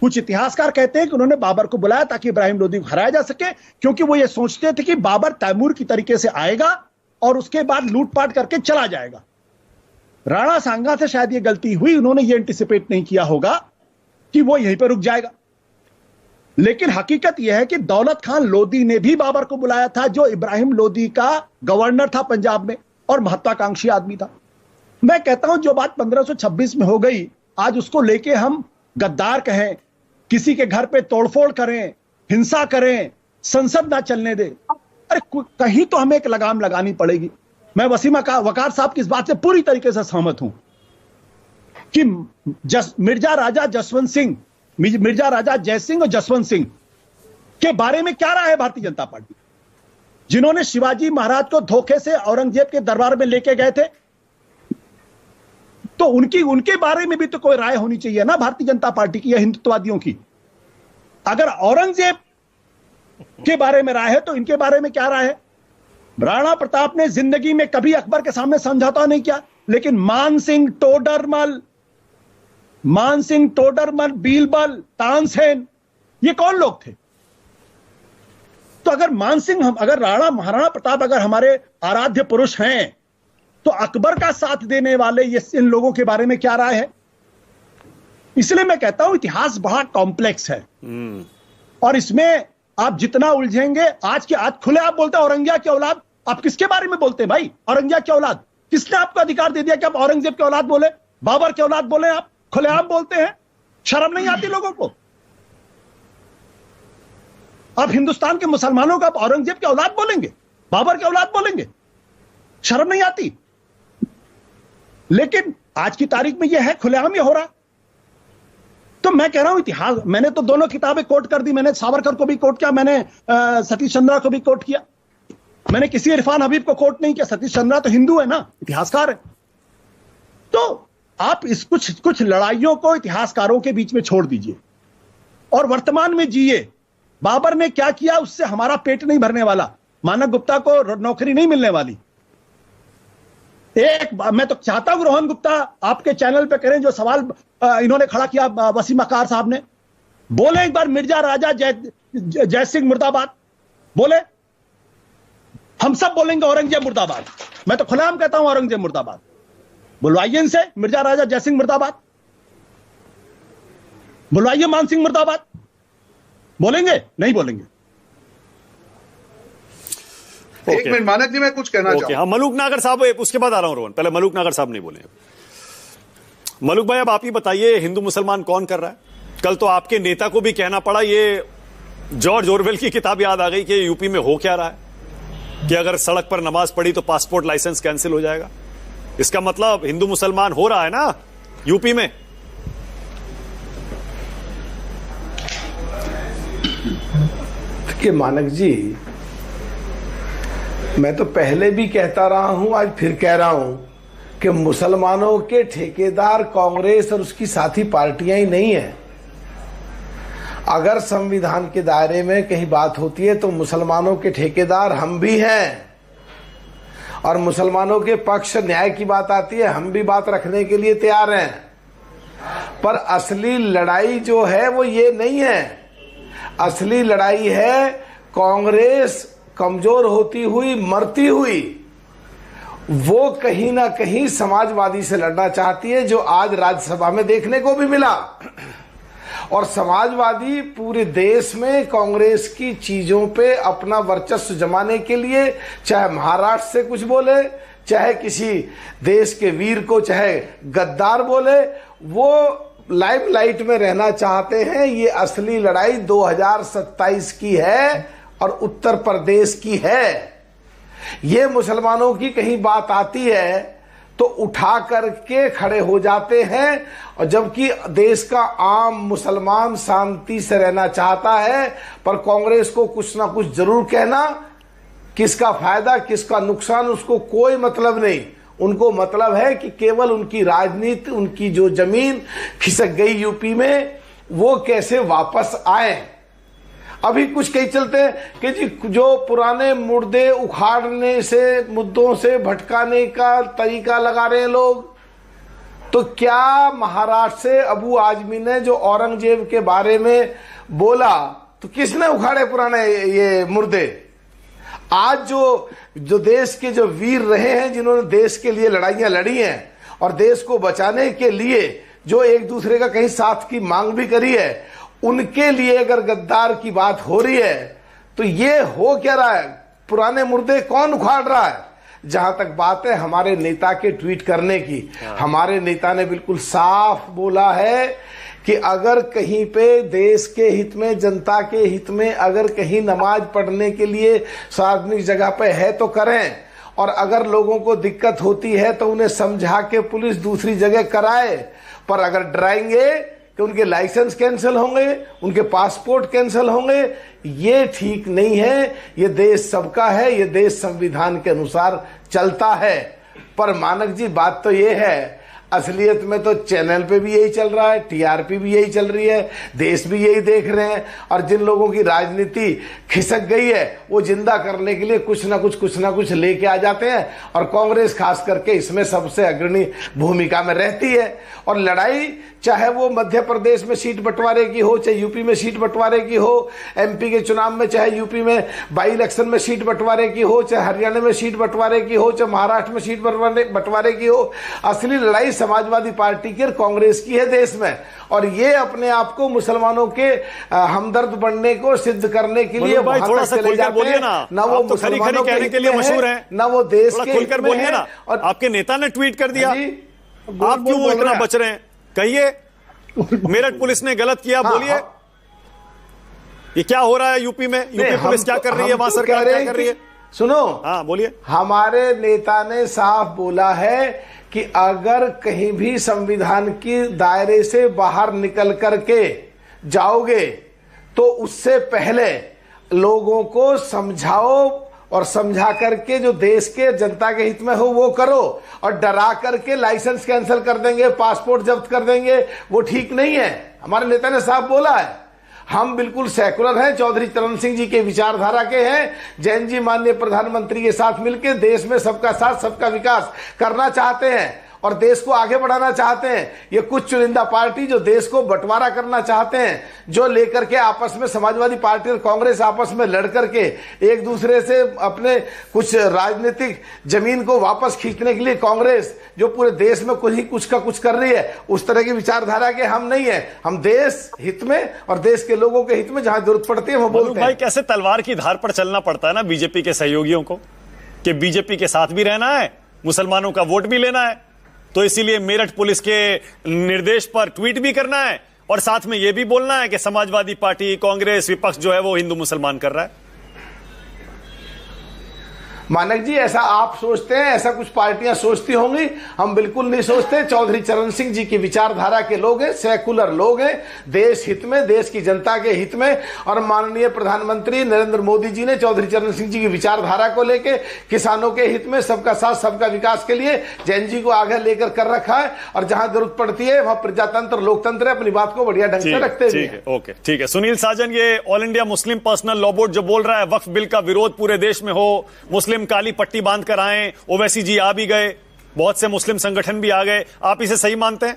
कुछ इतिहासकार कहते हैं कि उन्होंने बाबर को बुलाया ताकि इब्राहिम लोदी को हराया जा सके, क्योंकि वो ये सोचते थे कि बाबर तैमूर की तरीके से आएगा और उसके बाद लूटपाट करके चला जाएगा. राणा सांगा से शायद ये गलती हुई, उन्होंने ये एंटिसिपेट नहीं किया होगा कि वो यहीं पर रुक जाएगा. लेकिन हकीकत यह है कि दौलत खान लोदी ने भी बाबर को बुलाया था, जो इब्राहिम लोदी का गवर्नर था पंजाब में और महत्वाकांक्षी आदमी था. मैं कहता हूं जो बात 1526 में हो गई, आज उसको लेके हम गद्दार कहें, किसी के घर पे तोड़फोड़ करें, हिंसा करें, संसद ना चलने दे, अरे कहीं तो हमें एक लगाम लगानी पड़ेगी. मैं वसीम वकार साहब की इस बात से पूरी तरीके से सहमत हूं कि मिर्जा राजा जसवंत सिंह, मिर्जा राजा जयसिंह और जसवंत सिंह के बारे में क्या राय है भारतीय जनता पार्टी, जिन्होंने शिवाजी महाराज को धोखे से औरंगजेब के दरबार में लेके गए थे? तो उनके बारे में भी तो कोई राय होनी चाहिए ना भारतीय जनता पार्टी की या हिंदुत्ववादियों की. अगर औरंगजेब के बारे में राय है तो इनके बारे में क्या राय है? राणा प्रताप ने जिंदगी में कभी अकबर के सामने समझौता नहीं किया, लेकिन मानसिंह टोडरमल, बीरबल, तानसेन, ये कौन लोग थे? तो अगर राणा महाराणा प्रताप अगर हमारे आराध्य पुरुष हैं, तो अकबर का साथ देने वाले इन लोगों के बारे में क्या राय है? इसलिए मैं कहता हूं इतिहास बड़ा कॉम्प्लेक्स है और इसमें आप जितना उलझेंगे, आज खुले आप बोलते हैं औरंगजेब की औलाद। आप किसके बारे में बोलते हैं भाई? औरंगजेब की औलाद? किसने आपको अधिकार दे दिया कि आप औरंगजेब की औलाद बोले, बाबर की औलाद बोले? आप खुलेआम बोलते हैं, शर्म नहीं आती लोगों को? आप हिंदुस्तान के मुसलमानों को आप औरंगजेब की औलाद बोलेंगे, बाबर की औलाद बोलेंगे? शर्म नहीं आती? लेकिन आज की तारीख में यह है, खुलेआम ये हो रहा। तो मैं कह रहा हूं इतिहास, मैंने तो दोनों किताबें कोट कर दी, मैंने सावरकर को भी कोट किया, मैंने सतीश चंद्रा को भी कोट किया, मैंने किसी इरफान हबीब को कोट नहीं किया। सतीश चंद्रा तो हिंदू है ना, इतिहासकार है। तो आप इस कुछ लड़ाइयों को इतिहासकारों के बीच में छोड़ दीजिए और वर्तमान में जिए। बाबर ने क्या किया, उससे हमारा पेट नहीं भरने वाला, मानक गुप्ता को नौकरी नहीं मिलने वाली। मैं तो चाहता हूं रोहन गुप्ता आपके चैनल पे करें जो सवाल इन्होंने खड़ा किया वसीम अख्तर साहब ने, बोले एक बार मिर्जा राजा जय सिंह मुर्दाबाद बोले। हम सब बोलेंगे औरंगजेब मुर्दाबाद, मैं तो खुलेआम कहता हूं औरंगजेब मुर्दाबाद। बुलवाइए इनसे, मिर्जा राजा जय सिंह मुर्दाबाद, बुलवाइए मान सिंह मुर्दाबाद। बोलेंगे? नहीं बोलेंगे। एक मिनट मानक जी, मैं कुछ कहना चाहूंगा। हाँ, मलूक नागर साहब, उसके बाद आ रहा हूं रोहन, पहले मलूक नागर साहब नहीं बोले। मलूक भाई, अब आप ही बताइए, हिंदू मुसलमान कौन कर रहा है? कल तो आपके नेता को भी कहना पड़ा, ये जॉर्ज ऑरवेल की किताब याद आ गई कि यूपी में हो क्या रहा है, कि अगर सड़क पर नमाज पढ़ी तो पासपोर्ट लाइसेंस कैंसिल हो जाएगा। इसका मतलब हिंदू मुसलमान हो रहा है ना यूपी में? देखिए मानक जी, मैं तो पहले भी कहता रहा हूं, आज फिर कह रहा हूं कि मुसलमानों के ठेकेदार कांग्रेस और उसकी साथी पार्टियां ही नहीं है। अगर संविधान के दायरे में कहीं बात होती है तो मुसलमानों के ठेकेदार हम भी हैं, और मुसलमानों के पक्ष न्याय की बात आती है, हम भी बात रखने के लिए तैयार हैं। पर असली लड़ाई जो है वो ये नहीं है। असली लड़ाई है कांग्रेस कमजोर होती हुई, मरती हुई, वो कहीं ना कहीं समाजवादी से लड़ना चाहती है, जो आज राज्यसभा में देखने को भी मिला। और समाजवादी पूरे देश में कांग्रेस की चीजों पे अपना वर्चस्व जमाने के लिए, चाहे महाराष्ट्र से कुछ बोले, चाहे किसी देश के वीर को चाहे गद्दार बोले, वो लाइमलाइट में रहना चाहते हैं। ये असली लड़ाई 2027 की है और उत्तर प्रदेश की है। ये मुसलमानों की कहीं बात आती है तो उठा करके खड़े हो जाते हैं, और जबकि देश का आम मुसलमान शांति से रहना चाहता है, पर कांग्रेस को कुछ ना कुछ जरूर कहना, किसका फायदा किसका नुकसान उसको कोई मतलब नहीं। उनको मतलब है कि केवल उनकी राजनीति, उनकी जो जमीन खिसक गई यूपी में, वो कैसे वापस आए। अभी कुछ कही चलते हैं कि जी जो पुराने मुर्दे उखाड़ने से, मुद्दों से भटकाने का तरीका लगा रहे हैं लोग। तो क्या महाराष्ट्र से अबू आजमी ने जो औरंगजेब के बारे में बोला, तो किसने उखाड़े पुराने ये मुर्दे? आज जो देश के जो वीर रहे हैं, जिन्होंने देश के लिए लड़ाइयां लड़ी हैं और देश को बचाने के लिए जो एक दूसरे का कहीं साथ की मांग भी करी है, उनके लिए अगर गद्दार की बात हो रही है तो ये हो क्या रहा है? पुराने मुर्दे कौन उखाड़ रहा है? जहां तक बात है हमारे नेता के ट्वीट करने की, हमारे नेता ने बिल्कुल साफ बोला है कि अगर कहीं पे देश के हित में, जनता के हित में अगर कहीं नमाज पढ़ने के लिए सार्वजनिक जगह पे है तो करें, और अगर लोगों को दिक्कत होती है तो उन्हें समझा के पुलिस दूसरी जगह कराए। पर अगर डराएंगे कि उनके लाइसेंस कैंसिल होंगे, उनके पासपोर्ट कैंसिल होंगे, ये ठीक नहीं है। ये देश सबका है, ये देश संविधान के अनुसार चलता है। पर मानक जी, बात तो ये है, असलियत में तो चैनल पे भी यही चल रहा है, टीआरपी भी यही चल रही है, देश भी यही देख रहे हैं। और जिन लोगों की राजनीति खिसक गई है वो जिंदा करने के लिए कुछ ना कुछ लेके आ जाते हैं, और कांग्रेस खास करके इसमें सबसे अग्रणी भूमिका में रहती है। और लड़ाई चाहे वो मध्य प्रदेश में सीट बंटवारे की हो, चाहे यूपी में सीट बंटवारे की हो, एमपी के चुनाव में, चाहे यूपी में बाई इलेक्शन में सीट बंटवारे की हो, चाहे हरियाणा में सीट बंटवारे की हो, चाहे महाराष्ट्र में सीट बंटवारे की हो, असली लड़ाई समाजवादी पार्टी की और कांग्रेस की है देश में। और ये अपने आप को मुसलमानों के हमदर्द बनने को सिद्ध करने के लिए भाई थोड़ा सा खुलकर बोलिए ना, वो आप तो खरी खरी कहने के लिए मशहूर हैं, ना वो देश के खुलकर बोलिए ना। और आपके नेता ने ट्वीट कर दिया, आप क्यों इतना बच रहे हैं? कहिए, मेरठ पुलिस ने गलत किया, बोलिए। ये क्या हो रहा है यूपी में? यूपी पुलिस क्या कर रही है, वहां सरकार क्या कर रही है? सुनो, हाँ बोलिए। हमारे नेता ने साफ बोला है कि अगर कहीं भी संविधान की दायरे से बाहर निकल करके जाओगे तो उससे पहले लोगों को समझाओ, और समझा करके जो देश के जनता के हित में हो वो करो। और डरा करके लाइसेंस कैंसिल कर देंगे, पासपोर्ट जब्त कर देंगे, वो ठीक नहीं है। हमारे नेता ने साफ बोला है, हम बिल्कुल सेकुलर हैं, चौधरी चरण सिंह जी के विचारधारा के हैं। जैन जी माननीय प्रधानमंत्री के साथ मिलकर देश में सबका साथ सबका विकास करना चाहते हैं और देश को आगे बढ़ाना चाहते हैं। ये कुछ चुनिंदा पार्टी जो देश को बंटवारा करना चाहते हैं, जो लेकर के आपस में समाजवादी पार्टी और कांग्रेस आपस में लड़ करके एक दूसरे से अपने कुछ राजनीतिक जमीन को वापस खींचने के लिए कांग्रेस जो पूरे देश में कुछ का कुछ कर रही है, उस तरह की विचारधारा के हम नहीं है। हम देश हित में और देश के लोगों के हित में जहां जरूरत पड़ती है वो बोलते हैं। भाई कैसे तलवार की धार पर चलना पड़ता है ना बीजेपी के सहयोगियों को, कि बीजेपी के साथ भी रहना है, मुसलमानों का वोट भी लेना है, तो इसीलिए मेरठ पुलिस के निर्देश पर ट्वीट भी करना है और साथ में यह भी बोलना है कि समाजवादी पार्टी, कांग्रेस, विपक्ष जो है वो हिंदू मुसलमान कर रहा है। मानक जी, ऐसा आप सोचते हैं, ऐसा कुछ पार्टियां सोचती होंगी, हम बिल्कुल नहीं सोचते। चौधरी चरण सिंह जी की विचारधारा के लोग हैं, सेकुलर लोग हैं, देश हित में, देश की जनता के हित में। और माननीय प्रधानमंत्री नरेंद्र मोदी जी ने चौधरी चरण सिंह जी की विचारधारा को लेकर किसानों के हित में, सबका साथ सबका विकास के लिए जैन जी को आगे लेकर कर रखा है। और जहां जरूरत पड़ती है वहां प्रजातंत्र, लोकतंत्र अपनी बात को बढ़िया ढंग से रखते हैं। ओके, ठीक है। सुनील साजन, ये all India Muslim personal law board जो बोल रहा है वक्फ बिल का विरोध पूरे देश में हो, मुस्लिम काली पट्टी बांध कर आए, ओवैसी जी आ भी गए, बहुत से मुस्लिम संगठन भी आ गए, आप इसे सही मानते हैं?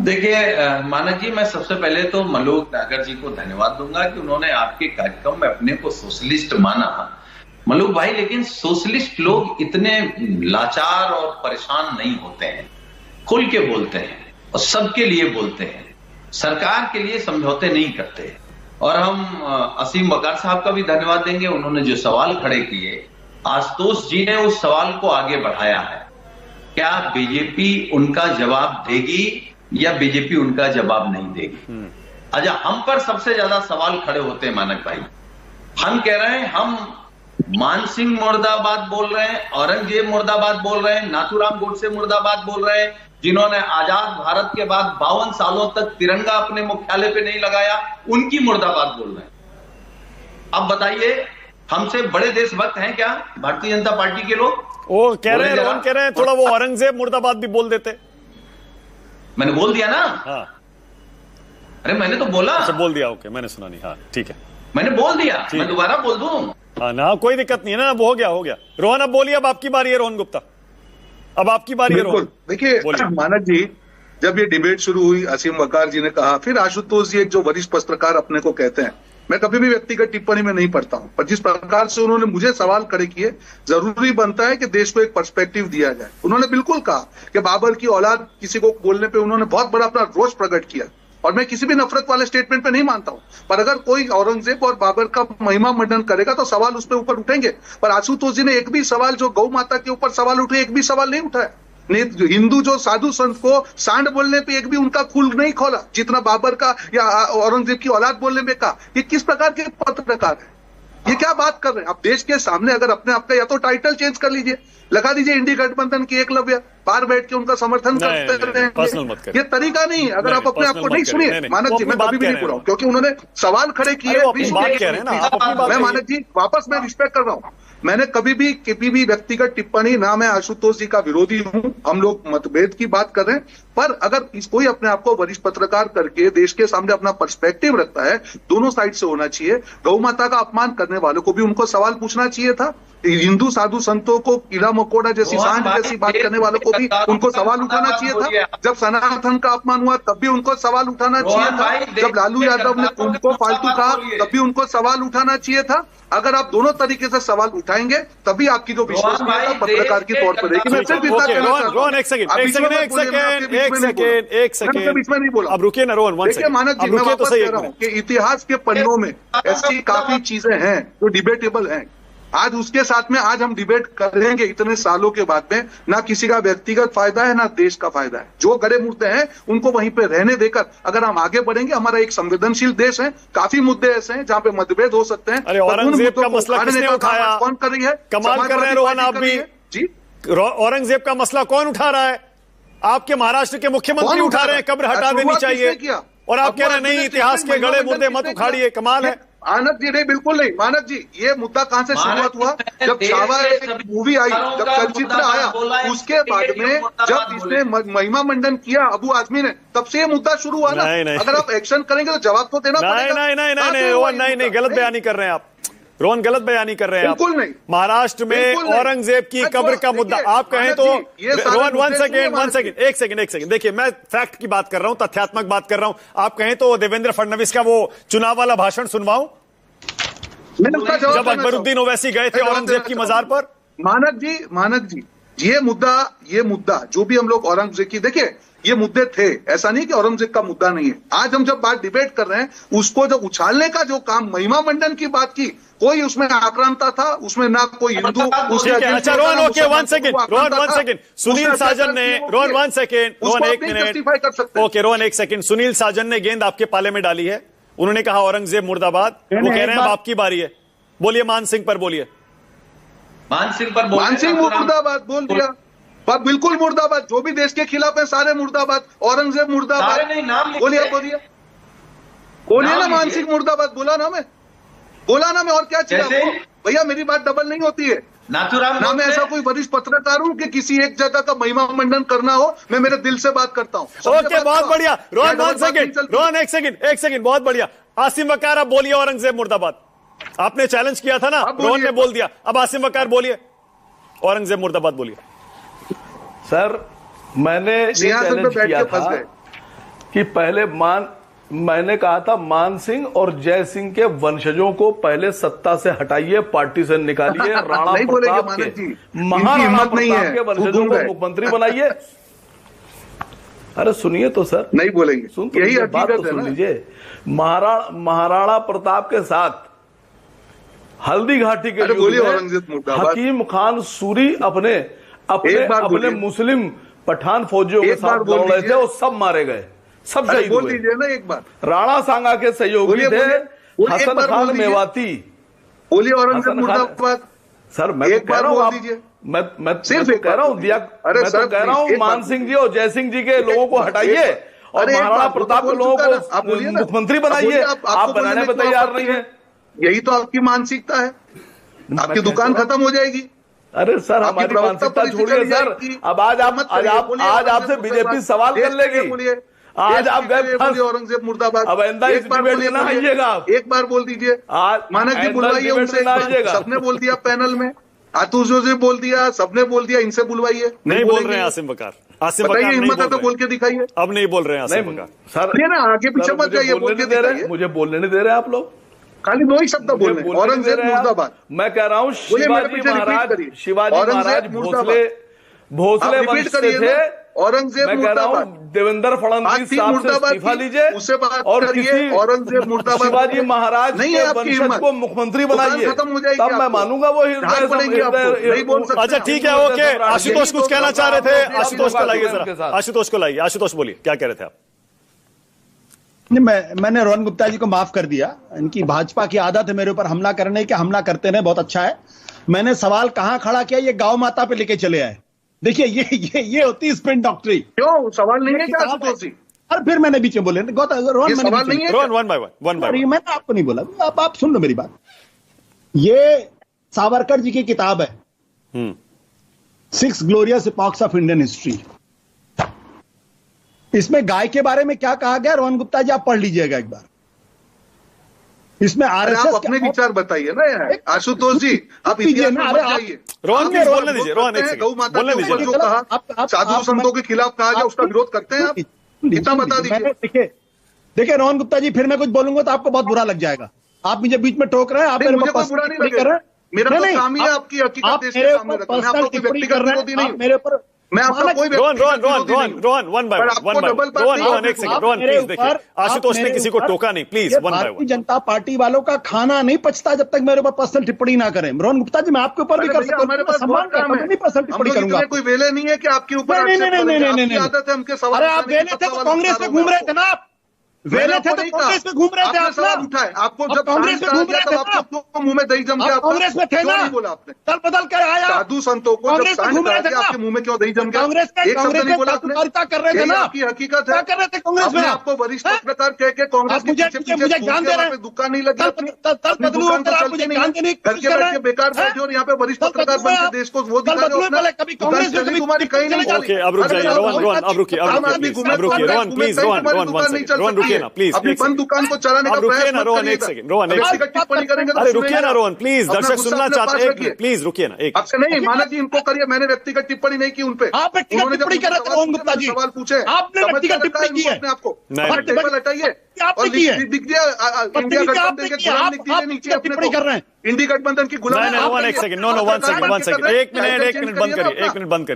देखिए मानक जी, मैं सबसे पहले तो मलूक नागर जी को धन्यवाद दूंगा कि उन्होंने आपके कार्यक्रम में अपने को सोशलिस्ट माना। मलूक भाई, लेकिन सोशलिस्ट लोग इतने लाचार और परेशान नहीं होते हैं, खुल के बोलते हैं और सबके लिए बोलते हैं, सरकार के लिए समझौते नहीं करते। और हम असीम वकार साहब का भी धन्यवाद देंगे, उन्होंने जो सवाल खड़े किए, आशुतोष जी ने उस सवाल को आगे बढ़ाया है। क्या बीजेपी उनका जवाब देगी या बीजेपी उनका जवाब नहीं देगी? अच्छा, हम पर सबसे ज्यादा सवाल खड़े होते हैं मानक भाई। हम कह रहे हैं, हम मान सिंह मुर्दाबाद बोल रहे हैं, औरंगजेब मुर्दाबाद बोल रहे हैं, नाथूराम गोडसे मुर्दाबाद बोल रहे हैं, जिन्होंने आजाद भारत के बाद 52 सालों तक तिरंगा अपने मुख्यालय पे नहीं लगाया, उनकी मुर्दाबाद बोल रहे हैं। अब बताइए, हमसे बड़े देशभक्त हैं क्या भारतीय जनता पार्टी के लोग? वो कह रहे हैं थोड़ा वो औरंगजेब मुर्दाबाद भी बोल देते। मैंने बोल दिया ना? हाँ। अरे मैंने तो बोला। अच्छा, बोल दिया, ओके, मैंने सुना नहीं। हाँ ठीक है, मैंने बोल दिया, मैं दोबारा बोल दूं? हाँ ना, कोई दिक्कत नहीं है ना, वो हो गया। रोहन अब बोलिए, अब आपकी बारी है। रोहन गुप्ता, अब आपकी बारी है। रोहन, देखिए मानक जी, जब ये डिबेट शुरू हुई, असीम वकार जी ने कहा, फिर आशुतोष जी एक जो वरिष्ठ पत्रकार अपने को कहते हैं, मैं कभी भी व्यक्तिगत टिप्पणी में नहीं पढ़ता हूं, पर जिस प्रकार से उन्होंने मुझे सवाल खड़े किए, जरूरी बनता है कि देश को एक पर्सपेक्टिव दिया जाए। उन्होंने बिल्कुल कहा कि बाबर की औलाद किसी को बोलने पे उन्होंने बहुत बड़ा अपना रोष प्रकट किया, और मैं किसी भी नफरत वाले स्टेटमेंट पे नहीं मानता हूं, पर अगर कोई औरंगजेब और बाबर का महिमा मंडन करेगा तो सवाल उस पर ऊपर उठेंगे। पर आशुतोष जी ने एक भी सवाल, जो गौ माता के ऊपर सवाल उठे, एक भी सवाल नहीं उठाया। हिंदू जो साधु संत को सांड बोलने पे एक भी उनका खुल नहीं खोला, जितना बाबर का या औरंगजेब की औलाद बोलने में कहा। ये किस प्रकार के पत्रकार है? ये क्या बात कर रहे हैं आप? देश के सामने अगर अपने आप का या तो टाइटल चेंज कर लीजिए, लगा दीजिए इंडी गठबंधन की एकलव्य, बाहर बैठ के उनका समर्थन करते पर्सनल मत रहेंगे। करिए। ये तरीका नहीं। अगर नहीं, आप अपने आप पर्सनल को मत नहीं करिए। सुनिए नहीं, नहीं, मानक वो जी, अपनी मैं बात कभी भी कह नहीं रहे बोला हैं। हूं, क्योंकि उन्होंने सवाल खड़े किए। अरे वो अपनी बात कह रहे हैं ना, आप अपनी बात मैं कहिए। मानक जी वापस मैं रिस्पेक्ट कर रहा हूँ। मैंने कभी भी व्यक्तिगत टिप्पणी ना, मैं आशुतोष जी का विरोधी हूं, हम लोग मतभेद की बात कर रहे हैं। पर अगर कोई अपने आप को वरिष्ठ पत्रकार करके देश के सामने अपना पर्सपेक्टिव रखता है, दोनों साइड से होना चाहिए। गौ माता का अपमान करने वालों को भी उनको सवाल पूछना चाहिए था। हिंदू साधु संतों को कीड़ा मकोड़ा जैसी सांड जैसी बात करने वालों को भी उनको सवाल उठाना चाहिए था। जब सनातन का अपमान हुआ तब भी उनको सवाल उठाना चाहिए था। जब लालू यादव ने उनको फालतू कहा तब भी उनको सवाल उठाना चाहिए था। अगर आप दोनों तरीके से सवाल उठाएंगे तभी आपकी जो विश्वसनीयता पत्रकार के तौर पर रहेगी। मैं सिर्फ इतना कहना चाहता हूं। रोहन एक सेकंड बीच में नहीं बोला। अब रुकिए ना रोहन, वन देखिए सेकंड। मानक जी, अब मैं रुकिए तो वापस सही कह एक रहा हूं मिनट। कि इतिहास के पन्नों में ऐसी काफी चीजें हैं जो डिबेटेबल हैं। आज उसके साथ में आज हम डिबेट करेंगे इतने सालों के बाद में, ना किसी का व्यक्तिगत फायदा है ना देश का फायदा है। जो गड़े मुद्दे हैं उनको वहीं पे रहने देकर अगर हम आगे बढ़ेंगे, हमारा एक संवेदनशील देश है, काफी मुद्दे ऐसे हैं जहां पे मतभेद हो सकते हैं। अरे औरंगजेब का मसला किसने उठाया? कौन कर रही है? कमाल कर रहे हैं रोहन आप भी। जी, औरंगजेब का मसला कौन उठा रहा है? आपके महाराष्ट्र के मुख्यमंत्री उठा रहे हैं, कब्र हटा देनी चाहिए, और आप कह रहे हैं नहीं इतिहास के गड़े मुद्दे मत उखाड़िए। कमाल है। मानक जी नहीं, बिल्कुल नहीं मानक जी। ये मुद्दा कहां से शुरुआत हुआ? जब छावा मूवी आई, जब चलचित्र आया, उसके बाद में जब इसने महिमा मंडन किया अबू आजमी ने, तब से ये मुद्दा शुरू हुआ ना। अगर आप एक्शन करेंगे तो जवाब तो देना पड़ेगा। नहीं रोहन, नहीं गलत बयानी कर रहे हैं आप। रोहन गलत बयानी कर रहे हैं आप। बिल्कुल नहीं। महाराष्ट्र में औरंगजेब की कब्र का मुद्दा आप कहें तो रोहन वन सेकंड एक सेकंड देखिए, मैं फैक्ट की बात कर रहा हूं, तथ्यात्मक बात कर रहा हूं। आप कहें तो देवेंद्र फडणवीस का वो चुनाव वाला भाषण सुनवाऊं, जब अकबरुद्दीन ओवैसी गए थे औरंगजेब की मजार पर। मानक जी ये मुद्दा जो भी हम लोग औरंगजेब की, देखिए ये मुद्दे थे, ऐसा नहीं कि औरंगजेब का मुद्दा नहीं है। आज हम जब बात डिबेट कर रहे हैं, उसको जब उछालने का जो काम महिमा मंडन की बात की, कोई उसमें आक्रांता था, उसमें ना कोई हिंदू। अच्छा Rohan, okay one second Sunil Sajan ने, रोहन वन सेकंड, रोहन एक मिनट, ओके रोहन एक सेकंड। सुनील साजन ने गेंद आपके पाले में डाली है, उन्होंने कहा औरंगजेब मुर्दाबाद। वो कह रहे हैं अब आपकी बारी है, बोलिए मान सिंह पर बोलिए। मान सिंह मुर्दाबाद बोल दिया, बिल्कुल मुर्दाबाद। जो भी देश के खिलाफ है सारे मुर्दाबाद। औरंगजेब मुर्दाबाद, बोलिए ना मान सिंह मुर्दाबाद। बोला ना मैं और क्या चाहिए आपको? भैया मेरी बात डबल नहीं होती है ना। मैं ऐसा कोई वरिष्ठ पत्रकार हूं कि किसी एक जगह का महिमा मंडन करना हो। मैं मेरे दिल से बात करता हूं। ओके बहुत बढ़िया रोहन, वन सेकंड रोहन, एक सेकंड बहुत बढ़िया। आसिम वकार आप बोलिए औरंगजेब मुर्दाबाद। आपने चैलेंज किया था ना, रोहन ने बोल दिया। अब आसिम वकार बोलिए औरंगजेब मुर्दाबाद बोलिए। सर मैंने ये चैलेंज किया था कि पहले मैंने कहा था मान सिंह और जय सिंह के वंशजों को पहले सत्ता से हटाइए, पार्टी से निकालिए, राणा प्रताप के, महाराणा प्रताप के वंशजों को मुख्यमंत्री बनाइए। अरे सुनिए तो सर, नहीं बोलेंगे, सुन तो यही बात तो सुन लीजिए। महाराणा प्रताप के साथ हल्दी घाटी के युद्ध में हकीम खान सूरी अपने मुस्लिम पठान फौजियों के साथ लड़ रहे थे, वो सब मारे गए, सब शहीद हुए। बोल दीजिए ना एक बार। राणा सांगा के सहयोगी थे हसन खान मेवाती। बोलिए औरंगजेब मुर्दाबाद। सर मैं तो कह रहा हूँ, मैं तो कह रहा हूँ दिया, मैं तो कह रहा हूँ मान सिंह जी और जय सिंह जी के लोगों को हटाइए और महाराणा प्रताप के लोगों को मुख्यमंत्री बनाइए। आप बनाने पर तैयार नहीं है। यही तो आपकी मानसिकता है, आपकी दुकान खत्म हो जाएगी। अरे सर हमारी मानसिकता छोड़िए सर। अब आज आपसे बीजेपी सवाल कर लेगी। आज आप गए औरंगजेब मुर्दाबाद। अब आइंदा इस डिबेट में ना आइएगा आप। एक बार बोल दीजिए। मानक जी बुलवाइए उनसे। सबने बोल दिया पैनल में, आतुष जी बोल दिया, सबने बोल दिया, इनसे बुलवाइए। नहीं बोल रहे हैं आसिम वकार। हिम्मत है तो बोल के दिखाइए। अब नहीं बोल रहे हैं आसिम वकार। सर ना आगे पीछे मत जाइए, बोल के दिखाइए। मुझे बोलने नहीं दे रहे आप लोग, खाली दो ही शब्द बोल रहे हैं, औरंगजेब मुर्दाबाद। मैं कह रहा हूँ शिवाजी महाराज भोसले वंश से थे। औरंगजेब मुर्दाबाद। देवेंद्र फडणवीस साहब से इस्तीफा लीजिए और किसी औरंगजेब मुर्दाबाद शिवाजी महाराज के वंशज को मुख्यमंत्री बनाइए, तब मैं मानूंगा वो हृदय। अच्छा ठीक है, ओके। आशुतोष कुछ कहना चाह रहे थे, आशुतोष को लाइए जरा। आशुतोष को लाइए। आशुतोष बोलिए, क्या कह रहे थे आप? मैंने रोहन गुप्ता जी को माफ कर दिया। इनकी भाजपा की आदत है मेरे ऊपर हमला करने की, हमला करते रहे, बहुत अच्छा है। मैंने सवाल कहां खड़ा किया, ये गौ माता पे लेके चले आए। देखिए ये होती है स्पिन डॉक्टरी। क्यों सवाल नहीं है क्या आशुतोष जी? और फिर मैंने बीच में बोले रोहन, ये सवाल नहीं है रोहन वन बाय वन मैंने आपको नहीं बोला, आप सुन लो मेरी बात। ये सावरकर जी की किताब है 6 glorious epochs of Indian history. इसमें गाय के बारे में क्या कहा गया, रोहन गुप्ता जी आप पढ़ लीजिएगा एक बार। इसमें आरएसएस आप अपने विचार बताइए ना यार आशुतोष जी, आप इतिहास में मत जाइए। रोहन प्लीज बोलने दीजिए, रोहन एक गौ सेकंड माता बोलने के ऊपर दीजिए। जो कहा साधु संतों के खिलाफ कहा गया उसका विरोध करते हैं आप, इतना बता दीजिए। देखिए रोहन गुप्ता जी, फिर मैं कुछ बोलूंगा तो आपको बहुत बुरा लग जाएगा। आप मुझे बीच में टोक रहे हैं, आप मुझे कोई बुरा नहीं लग रहा है, मेरा तो काम ही है आपकी हकीकत देश के सामने रखना। मैं आपको कोई व्यक्तिगत विरोधी नहीं हूं, मेरे ऊपर मैं आपका कोई रोहन वन बाय वन एक सेकंड रोहन प्लीज देखिए, आशुतोष ने किसी को टोका नहीं, please one by Bharatiya Janata party वालों का खाना नहीं पचता जब तक मेरे ऊपर पर्सनल टिप्पणी ना करें। रोहन गुप्ता जी मैं आपके ऊपर भी कर सकता हमारे पास सम्मान करता हूं, नहीं पर्सनल टिप्पणी करूंगा। कोई वेले नहीं है कि आपके ऊपर नहीं आदत है हमके सवाल। अरे आप वेले थे तो कांग्रेस में घूम रहे थे ना, आप वेले थे तो कांग्रेस में घूम रहे थे आप सवाल उठाए, आपको जब कांग्रेस में घूम रहे थे आपको मुंह में दही जम गया, कांग्रेस में थे ना, बोला आपने दल बदल कर आया साधु संतों को कांग्रेस में घूम रहे थे, आपके मुंह में क्यों दही जम गया? कांग्रेस एक शब्द नहीं बोला आपने, कर रहे थे ना, आपकी हकीकत है। क्या कर रहे थे कांग्रेस में? आपको वरिष्ठ पत्रकार कह के कांग्रेस के मुझे ज्ञान दे रहे हैं, दुकान नहीं लगी, दुकान तो चलती नहीं, घर के बैठ के बेकार बैठे और यहाँ पे वरिष्ठ पत्रकार बन के देश को वो दिखा रहे हो। कभी कांग्रेस में तुम्हारी कहीं नहीं चली। ओके अब रुक जाइए रोहन, अब रुकिए रोहन प्लीज, रोहन रुकिए ना प्लीज, अपनी बंद दुकान को चलाने का रुकिए ना रोहन एक सेकंड, रोहन एक सेकंड, टिप्पणी करेंगे तो अरे रुकिए ना रोहन प्लीज, दर्शक सुनना चाहते हैं, प्लीज रुकिए ना एक। आपसे नहीं मानव जी इनको करिए, मैंने व्यक्तिगत टिप्पणी नहीं की उनपे। आप व्यक्तिगत टिप्पणी कर रहे थे रोहन गुप्ता जी, सवाल पूछे आपने व्यक्तिगत टिप्पणी की है अपने आपको नहीं। टेबल हटाइए और दिख दिया इंडिया गठबंधन के गुलाम लिख दीजिए नीचे अपने टिप्पणी कर रहे हैं, इंडी गठबंधन की गुलाम। रोहन एक सेकंड, नो वन सेकंड एक मिनट बंद करिए, एक मिनट बंद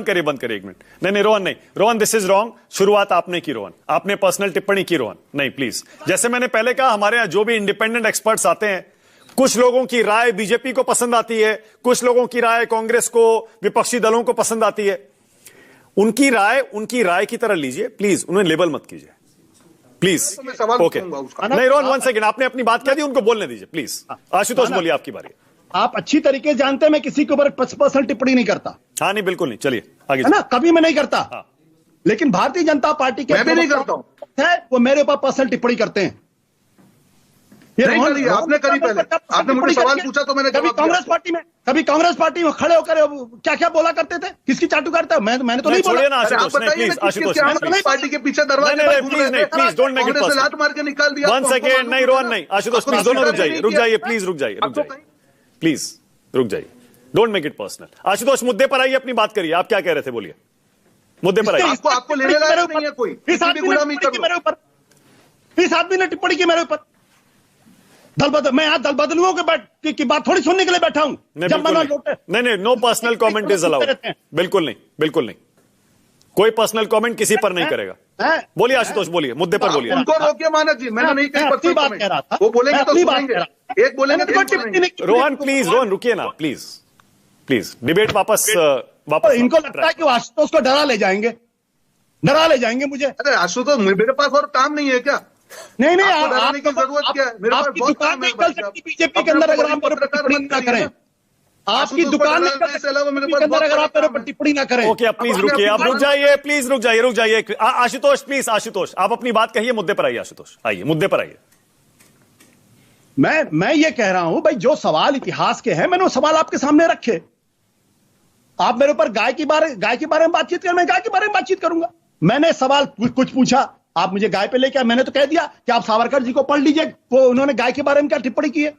करिए, बंद करिए एक मिनट। नहीं रोहन नहीं, रोहन दिस इज रॉन्ग। शुरुआत आपने की रोहन, आपने पर्सनल टिप्पणी की रोहन, नहीं प्लीज। जैसे मैंने पहले कहा, हमारे यहाँ जो भी इंडिपेंडेंट एक्सपर्ट्स आते हैं, कुछ लोगों की राय बीजेपी को पसंद आती है, कुछ लोगों की राय कांग्रेस को, विपक्षी दलों को पसंद आती है। उनकी राय की तरह लीजिए प्लीज, उन्हें लेबल मत कीजिए प्लीज। ओके नहीं रोहन वन सेकंड, आपने अपनी बात कह दी, उनको बोलने दीजिए प्लीज। आशुतोष बोलिए, आपकी बारी। आप अच्छी तरीके से जानते हैं मैं किसी के ऊपर पर्सनल टिप्पणी नहीं करता। हाँ नहीं बिल्कुल नहीं, चलिए आगे है ना, कभी मैं नहीं करता। हाँ। लेकिन भारतीय जनता पार्टी के मैं भी नहीं करता हूं, वो मेरे ऊपर पर्सनल टिप्पणी करते हैं। नहीं करी, आपने करी पहले, आपने मुझे सवाल पूछा तो मैंने कभी कांग्रेस पार्टी में खड़े होकर क्या क्या बोला करते थे, किसकी चाटू करते हैं? मैंने तो नहीं बोला। ना आशुतोष नहीं, प्लीज आशुतोष पार्टी के पीछे दरवाजे please don't make it personal, लात मार के निकाल दिया। वन सेकंड नहीं रोहन नहीं, आशुतोष प्लीज दोनों रुक जाइए प्लीज, प्लीज रुक जाइए, don't make it personal. Ashutosh मुद्दे पर आइए, अपनी बात करिए, आप क्या कह रहे थे, बोलिए मुद्दे पर आइए। आपको लेने लायक नहीं है कोई, इस आदमी ने टिप्पणी की मेरे ऊपर। मैं यहाँ दल बदलुओं की बात थोड़ी सुनने के लिए बैठा हूं। नहीं, no personal comment is allowed, बिल्कुल नहीं, कोई पर्सनल कमेंट किसी पर नहीं करेगा। बोलिए आशुतोष, बोलिए मुद्दे पर बोलिए। उनको रोकिए मानव जी, मैंने नहीं कही पर्सनल बात कह रहा था, वो बोलेंगे तो सुनेंगे, एक बोलेंगे तो रोहन प्लीज, रोहन रुकिए ना प्लीज, डिबेट वापस इनको लगता है कि आशुतोष को डरा ले जाएंगे मुझे। अरे आशुतोष मेरे पास और काम नहीं है क्या? नहीं डराने की जरूरत क्या है? मेरे पास बहुत काम है। बीजेपी के अंदर अगर आप टिप्पणी ना करें, आपकी दुकान में अंदर अगर आप मेरे पर टिप्पणी ना करें। ओके प्लीज रुकिए, आप रुक जाइए आशुतोष प्लीज, आशुतोष आप अपनी बात कहिए, मुद्दे पर आइए आशुतोष, आइए मुद्दे पर आइए। मैं ये कह रहा हूं भाई, जो सवाल इतिहास के हैं मैंने वो सवाल आपके सामने रखे। आप मेरे ऊपर गाय के बारे में बातचीत करें, मैं गाय के बारे में बातचीत करूंगा। मैंने सवाल कुछ पूछा, आप मुझे गाय पे लेके, मैंने तो कह दिया कि आप सावरकर जी को पढ़ लीजिए, वो उन्होंने गाय के बारे में क्या टिप्पणी की है।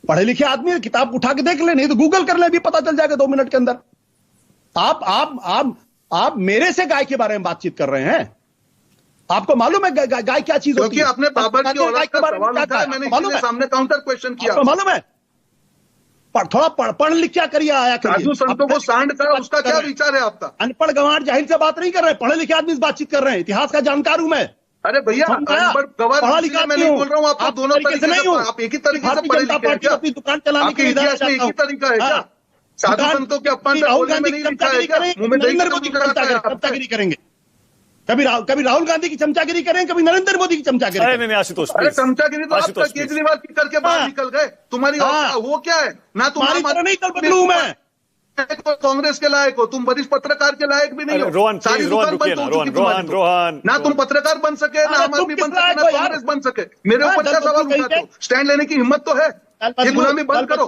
पढ़े लिखे आदमी किताब उठा के देख ले, नहीं तो गूगल कर ले, भी पता चल जाएगा 2 मिनट के अंदर। आप मेरे से गाय के बारे में बातचीत कर रहे हैं। आपको मालूम है गाय क्या चीज होती है? आपने बाबर की औलाद का सवाल उठाया, मैंने इसलिए सामने काउंटर क्वेश्चन किया। आपको मालूम है? थोड़ा पढ़ लिख क्या करिए, आया साधु संतों को सांड कर, उसका क्या विचार है आपका? अनपढ़ गंवार जाहिर से बात नहीं कर रहे, पढ़े लिखे आदमी से बातचीत कर रहे हैं। इतिहास का जानकार हूं मैं। अरे भैया पढ़ा लिखा मैं नहीं बोल रहा हूँ, आप दोनों तरीके से, आप एक ही तरीके से पढ़े लिखे हैं क्या? अपनी दुकान चलाने के इतिहास में एक ही तरीका है क्या? साधु संतों के अपमान बोलने में नहीं लिखा है क्या? मुंह में नरेंद्र मोदी की चमचागिरी करेंगे, कभी राहुल गांधी की चमचागिरी करें, कभी नरेंद्र मोदी की चमचागिरी। नहीं आशुतोष, अरे चमचागिरी तो आपका केजरीवाल की करके बाहर निकल गए। तुम्हारी वो क्या है ना, तुम्हारी नहीं दल बदलू मैं, लायक हो, कांग्रेस के लायक हो, तुम वरिष्ठ पत्रकार के लायक भी नहीं हो। रोहन, सारी प्लीज, दुकान रोहन, रुकिए बंद ना, हो चुकी रोहन, तुम्हारी तो। रोहन, ना तुम पत्रकार बन सके, ना आम आदमी बन सके, ना कांग्रेस बन सके। मेरे ऊपर क्या सवाल उठाते हो? स्टैंड लेने की हिम्मत तो है। ये गुलामी बंद करो,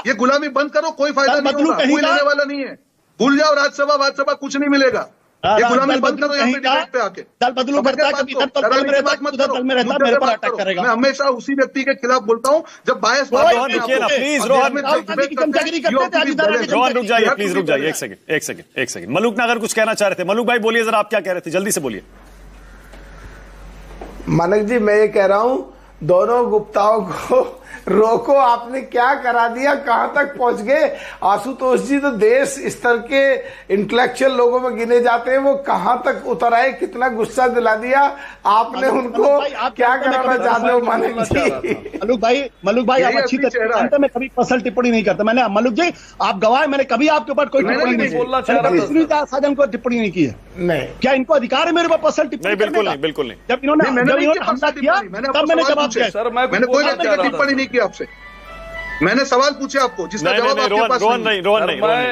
ये गुलामी बंद करो, कोई फायदा नहीं होगा, कोई लेने वाला नहीं है। भूल जाओ राज्यसभा कुछ नहीं मिलेगा। ये गुलामी बंद करो यहाँ पे डिबेट पे आके। दल बदलू करता है, कभी इधर दल में रहता है, उधर दल में रहता है, मेरे पर अटैक करेगा। मैं हमेशा उसी व्यक्ति के खिलाफ बोलता हूँ जब बायस रोहन, रुकिए ना, प्लीज, रोहन। राहुल गांधी की चमचागिरी करते थे, आज इधर आके रोहन रुक जाइए, प्लीज रुक जाइए, एक सेकंड। मलूक नागर कुछ कहना चाह रहे थे। मलूक भाई बोलिए जरा, आप क्या कह रहे थे, जल्दी से बोलिए। मानक जी, मैं ये कह रहा हूं, दोनों गुप्ताओं को रोको। आपने क्या करा दिया, कहां तक पहुंच गए? आशुतोष जी तो देश स्तर के इंटेलेक्चुअल लोगों में गिने जाते हैं, वो कहां तक उतर आए, कितना गुस्सा दिला दिया आपने उनको। क्या कराना चाहते हो मानक जी? मलुक भाई आप अच्छी तरह जानते, मैं कभी पर्सनल टिप्पणी नहीं करता। मैंने मलुक जी, आप गवाह, मैंने कभी आपके ऊपर कोई टिप्पणी नहीं बोलना चाह रहा था। सुनीता साजन को टिप्पणी नहीं की है। नहीं, क्या इनको अधिकार है मेरे ऊपर पर्सनल टिप्पणी? नहीं, बिल्कुल नहीं, बिल्कुल नहीं। जब इन्होंने हमला किया तब मैंने जवाब दिया। सर, मैंने कोई टिप्पणी नहीं की आपसे। मैंने सवाल पूछे आपको, जिसका जवाब आपके पास रोहन नहीं,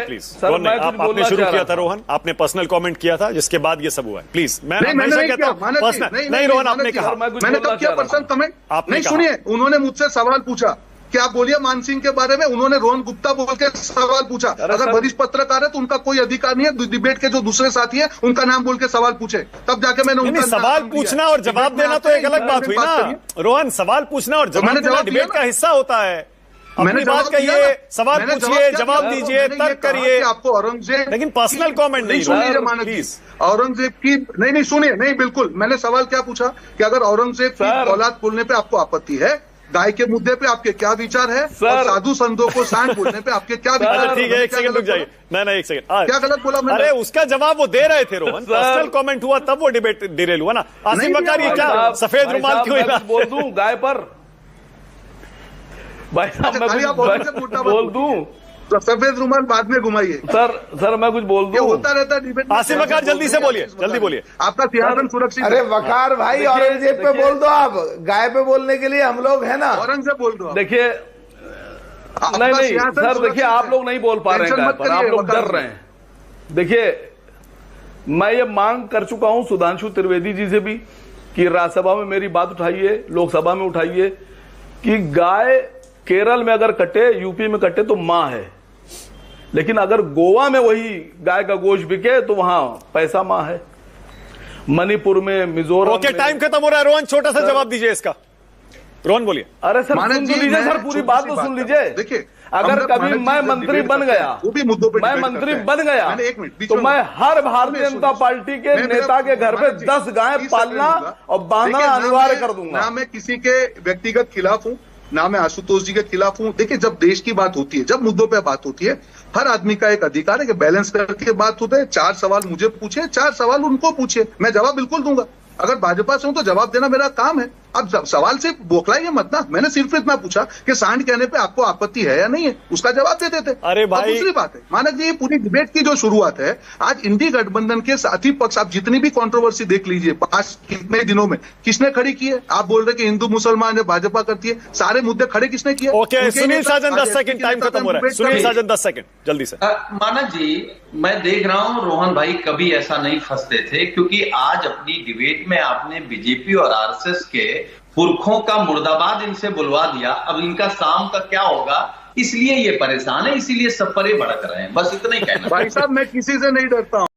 प्लीज, रोहन नहीं, आपने शुरू किया था रोहन, आपने पर्सनल कमेंट किया था, जिसके बाद ये सब हुआ है। प्लीज, मैंने नहीं किया पर्सनल, नहीं रोहन, आपने कहा, मैंने कब किया पर्सनल कमेंट? नहीं, सुनिए, उन्होंने मुझसे सवाल पूछा कि आप बोलिए मान सिंह के बारे में। उन्होंने रोहन गुप्ता बोल के सवाल पूछा। अगर वरिष्ठ पत्रकार है तो उनका कोई अधिकार नहीं है डिबेट के जो दूसरे साथी है उनका नाम बोल के सवाल पूछे, तब जाके मैंने उनका सवाल पूछना और जवाब देना तो एक अलग बात हुई ना रोहन। सवाल पूछना और जवाब देना डिबेट का हिस्सा होता है। अपनी बात कहिए, सवाल पूछिए, जवाब दीजिए, तर्क करिए। आपको औरंगजेब, लेकिन पर्सनल कमेंट नहीं। सुनिए मानक जी, औरंगजेब की नहीं सुनिए, नहीं बिल्कुल। मैंने सवाल क्या पूछा कि अगर औरंगजेब की औलाद बोलने पे आपको आपत्ति है, गाय के मुद्दे पे आपके क्या विचार है, और साधु संतों को सांड बोलने पे आपके क्या विचार है? ठीक है, एक सेकंड रुक जाइए। नहीं, एक सेकंड, क्या गलत बोला मैंने? अरे उसका जवाब वो दे रहे थे रोहन, पर्सनल कमेंट हुआ तब वो डिबेट डिरेल हुआ ना। आसिम बकर, ये क्या सफेद रुमाल क्यों बोल दूं गाय पर? भाई साहब मैं बोल दूं, सफेद रुमाल बाद में घुमाइए। सर मैं कुछ बोल दूं? होता रहता डिबेट। आसिम बकर, जल्दी से बोलिए, जल्दी बोलिए। आपका सिंहासन सुरक्षित। अरे वकार भाई, औरंगजेब पे बोल दो, आप गाय पे बोलने के लिए हम लोग है ना। औरंगजेब बोल दो। देखिए, नहीं सर, देखिए आप लोग नहीं बोल पा रहे हैं गाय पर, आप लोग डर रहे हैं। देखिए, मैं ये मांग कर चुका हूं सुधांशु त्रिवेदी जी से भी कि राज्यसभा में मेरी बात उठाइए, लोकसभा में उठाइए कि गाय केरल में अगर कटे, यूपी में कटे तो मां है, लेकिन अगर गोवा में वही गाय का गोश्त बिके तो वहां पैसा मां है। मणिपुर में, मिजोरम। ओके, टाइम खत्म हो रहा है रोहन, छोटा सा जवाब दीजिए इसका। रोहन बोलिए। अरे सर सुन लीजिए सर, पूरी बात तो सुन लीजिए। देखिए, अगर कभी मैं मंत्री बन गया, मैं मंत्री बन गया तो मैं हर भारतीय जनता पार्टी के नेता के घर पे 10 गाय पालना और बांधना अनिवार्य कर दूंगा। ना मैं किसी के व्यक्तिगत खिलाफ हूं, ना मैं आशुतोष जी के खिलाफ हूं। देखिए, जब देश की बात होती है, जब मुद्दों पे बात होती है, हर आदमी का एक अधिकार है कि बैलेंस करके बात होते है। 4 सवाल मुझे पूछे, 4 सवाल उनको पूछे, मैं जवाब बिल्कुल दूंगा। अगर भाजपा से हूं तो जवाब देना मेरा काम है। अब सवाल से बोखलाइए मत ना। मैंने सिर्फ इतना पूछा कि सांड कहने पे आपको आपत्ति है या नहीं है, उसका जवाब दे देते। अरे भाई, दूसरी बात है मानक जी, पूरी डिबेट की जो शुरुआत है, आज इंडी गठबंधन के साथी पक्ष, आप जितनी भी कंट्रोवर्सी देख लीजिए पांच कितने दिनों में, किसने खड़ी की है? आप बोल रहे कि हिंदू मुसलमान है, भाजपा करती है, सारे मुद्दे खड़े किसने किए? ओके, सुनील साजन 10 सेकंड, टाइम खत्म हो रहा है। सुनील साजन 10 सेकंड, जल्दी से। मानक जी, मैं देख रहा हूं रोहन भाई कभी ऐसा नहीं फंसते थे, क्योंकि आज अपनी डिबेट में आपने बीजेपी और आरएसएस के पुरखों का मुर्दाबाद इनसे बुलवा दिया। अब इनका शाम का क्या होगा, इसलिए ये परेशान है, इसीलिए सब परे भड़क रहे हैं। बस इतना ही कहना। भाई साहब, मैं किसी से नहीं डरता हूं।